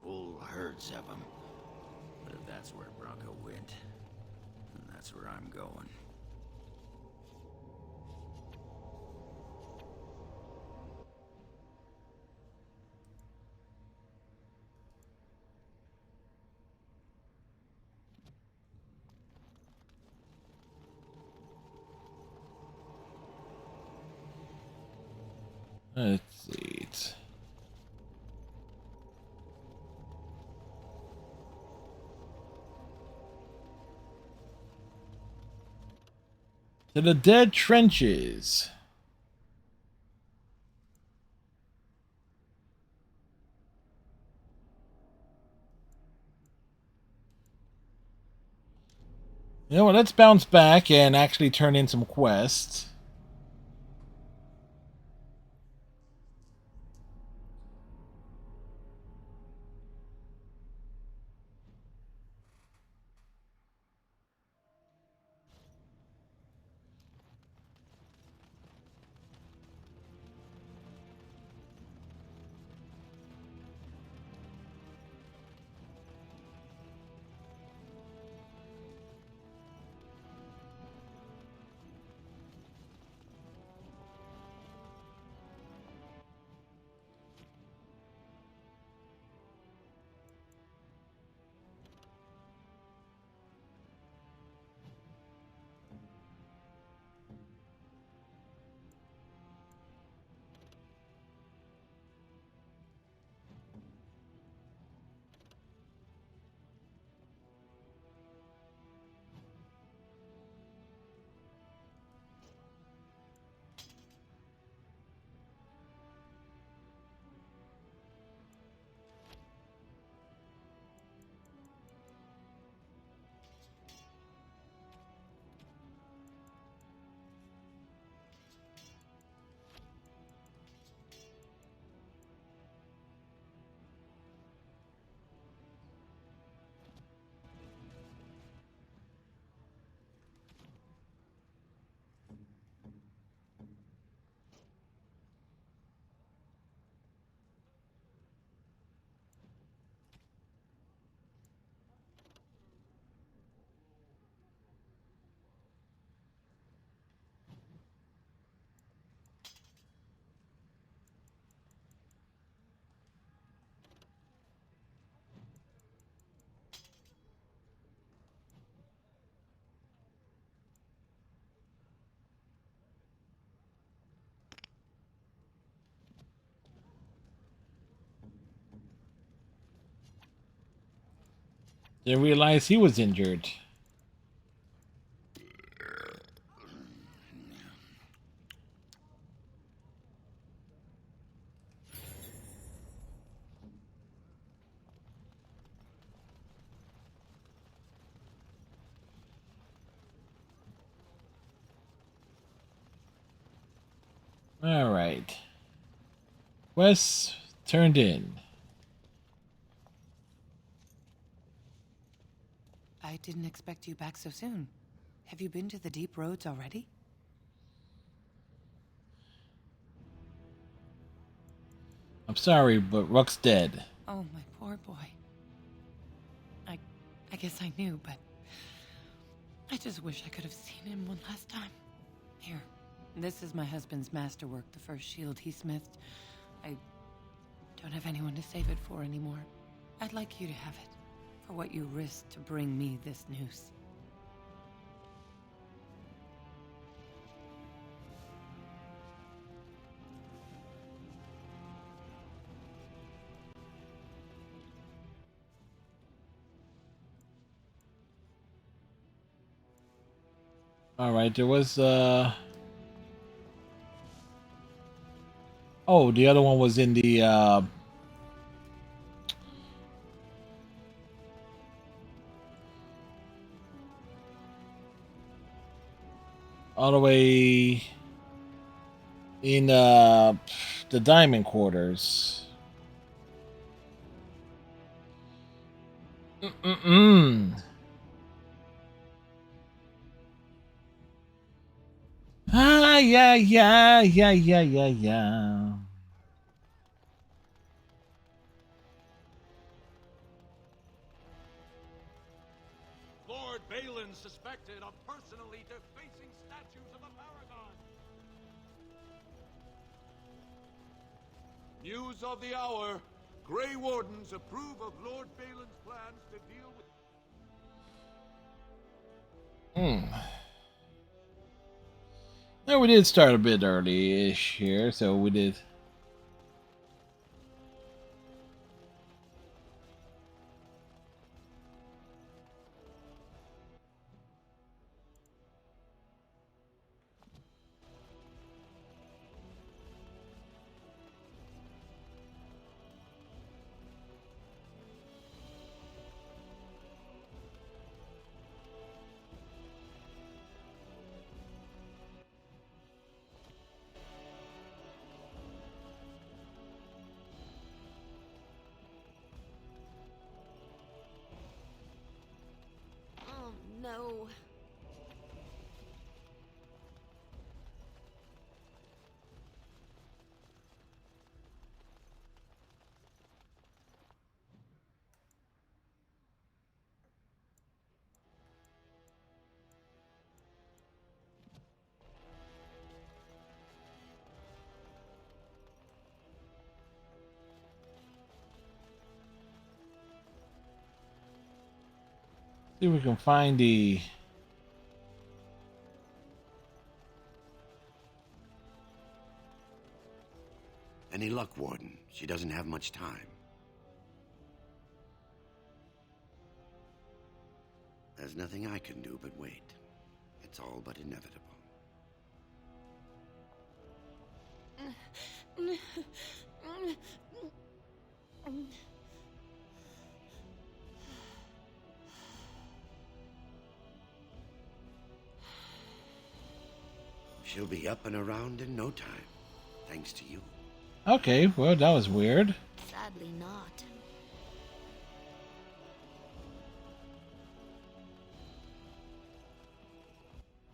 Whole herds of them. But if that's where Bronco went, then that's where I'm going. Let's see. To the Dead Trenches. You know what? Let's bounce back and actually turn in some quests. Didn't realize he was injured. All right. Quest turned in. I didn't expect you back so soon. Have you been to the deep roads already? I'm sorry, but Rook's dead. Oh, my poor boy. I guess I knew, but I just wish I could have seen him one last time. Here, this is my husband's masterwork, the first shield he smithed. I don't have anyone to save it for anymore. I'd like you to have it, for what you risked to bring me this news. All right, there was oh, the other one was in the all the way in the diamond quarters. Ah, yeah. Lord Balin suspected of personally defacing statues of a paragon. News of the hour. Grey Wardens approve of Lord Balin's plans to deal with... Now we did start a bit early-ish here, so we did. Oh, no. See if we can find the. Any luck, Warden? She doesn't have much time. There's nothing I can do but wait. It's all but inevitable. She'll be up and around in no time, thanks to you. Okay, well, that was weird. Sadly not.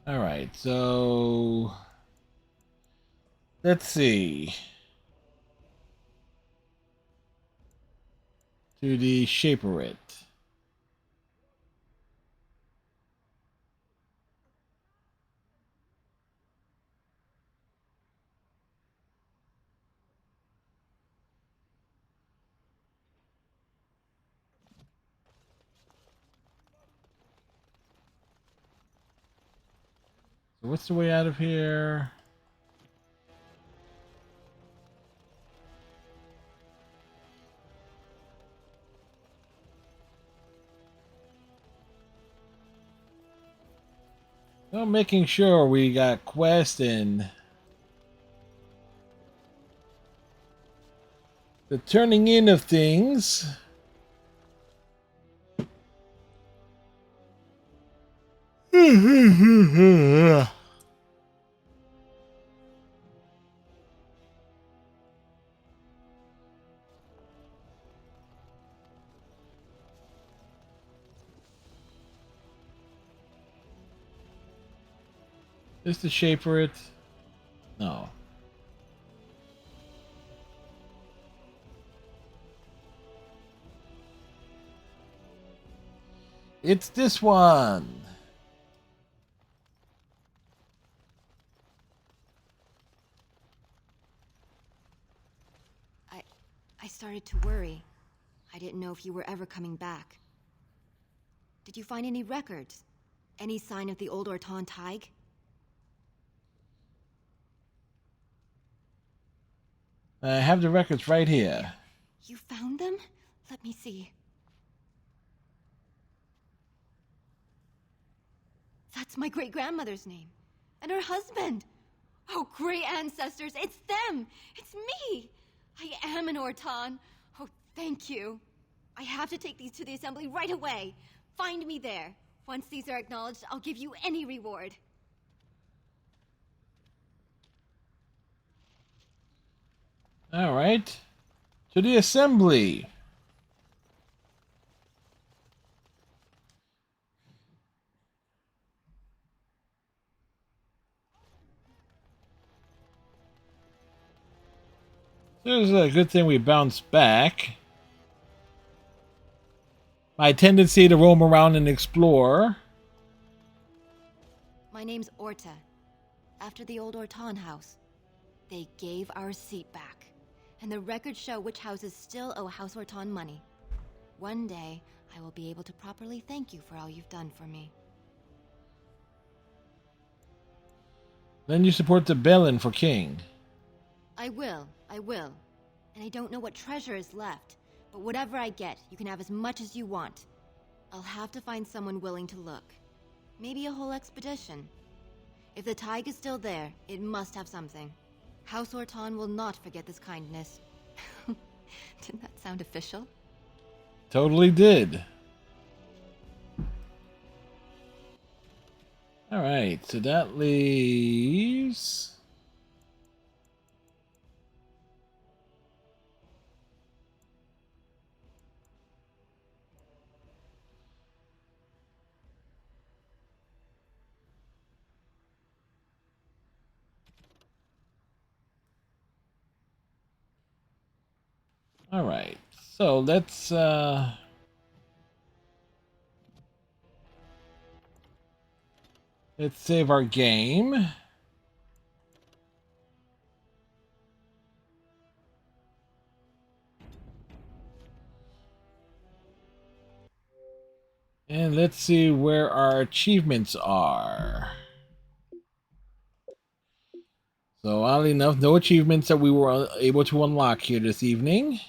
All right, so let's see. To the Shaper It. So what's the way out of here? Well, making sure we got quest and the turning in of things. Is the shape for it? No. It's this one. I started to worry. I didn't know if you were ever coming back. Did you find any records? Any sign of the old Orton Tig? I have the records right here. You found them? Let me see. That's my great-grandmother's name. And her husband. Oh, great ancestors, it's them! It's me! I am an Orton. Oh, thank you. I have to take these to the assembly right away. Find me there. Once these are acknowledged, I'll give you any reward. All right. To the assembly. There's a good thing we bounced back. My tendency to roam around and explore. My name's Orta. After the old Orton house. They gave our seat back. And the records show which houses still owe House Orton money. One day, I will be able to properly thank you for all you've done for me. Then you support the Bellin for king. I will. And I don't know what treasure is left, but whatever I get, you can have as much as you want. I'll have to find someone willing to look. Maybe a whole expedition. If the Tig is still there, it must have something. House Orton will not forget this kindness. Didn't that sound official? Totally did. All right, so that leaves... All right, so let's save our game. And let's see where our achievements are. So oddly enough, no achievements that we were able to unlock here this evening.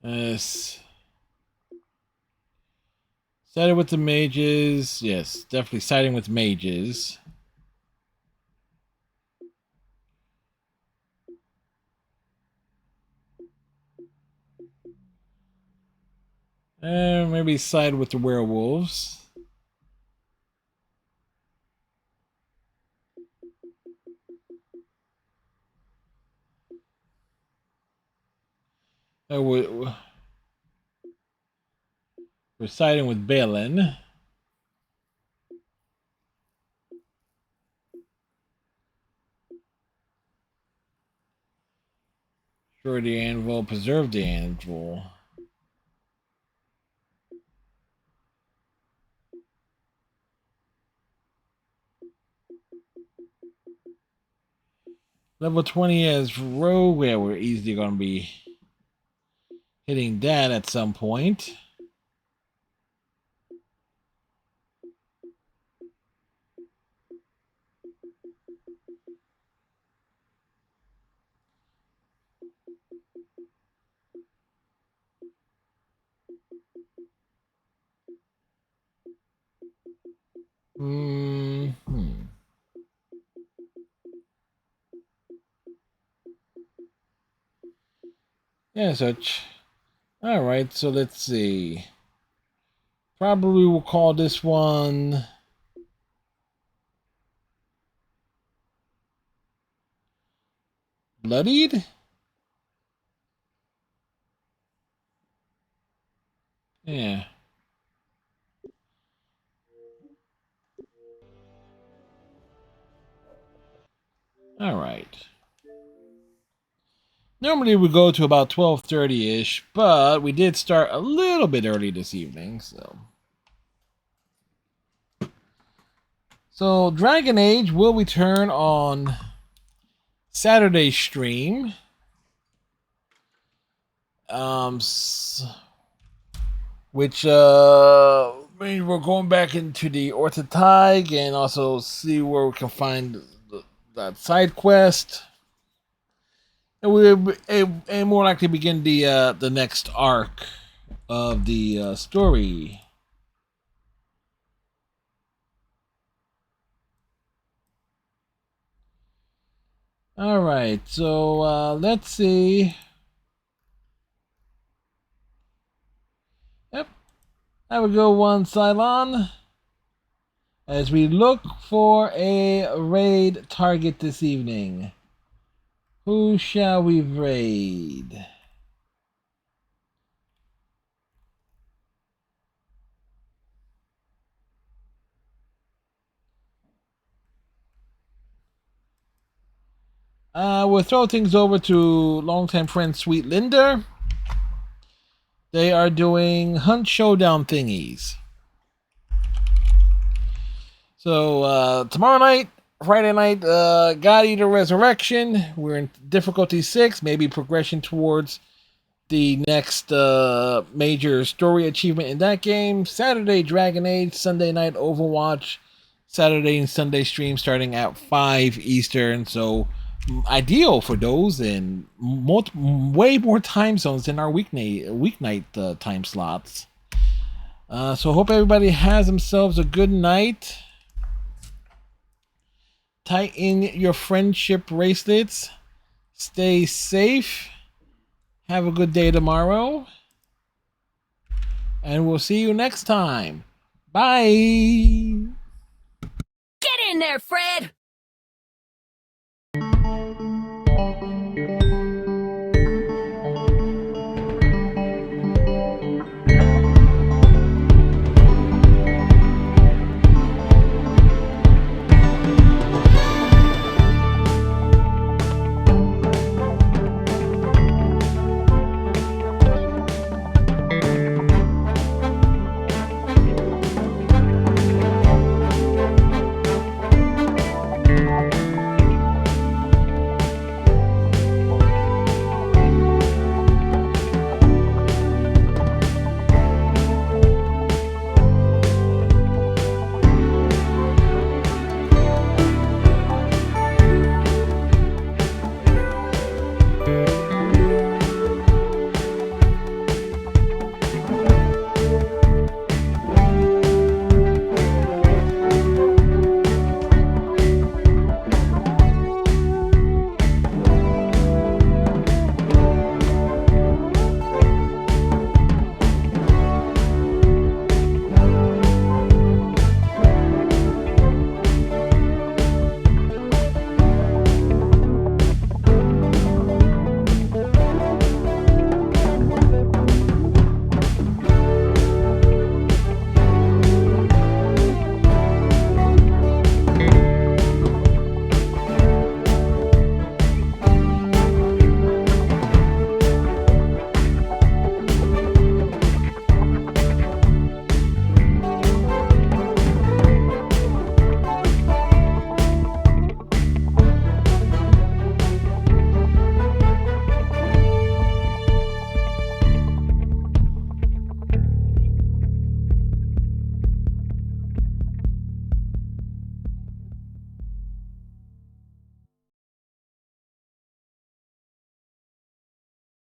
Yes. Sided with the mages. Yes, definitely siding with mages. And maybe side with the werewolves. We're siding with Balin. Destroy the anvil, preserve the anvil. Level 20 as rogue. Yeah, we're easily going to be hitting that at some point. Yeah, such. Alright, so let's see. Probably we'll call this one Bloodied? Yeah. Alright. Normally we go to about 12:30-ish, but we did start a little bit early this evening, so... So, Dragon Age will return on Saturday's stream. Which means we're going back into the Orthotig and also see where we can find that side quest. And we more likely begin the next arc of the story. All right, so let's see. Yep, have a good one, Cylon. As we look for a raid target this evening, who shall we raid? We'll throw things over to longtime friend Sweet Linda. They are doing Hunt Showdown thingies. So tomorrow night, Friday night, God Eater Resurrection. We're in difficulty 6, maybe progression towards the next major story achievement in that game. Saturday, Dragon Age. Sunday night, Overwatch. Saturday and Sunday stream starting at 5 Eastern. So ideal for those in way more time zones than our weeknight time slots. So hope everybody has themselves a good night. Tighten your friendship bracelets. Stay safe. Have a good day tomorrow. And we'll see you next time. Bye. Get in there, Fred!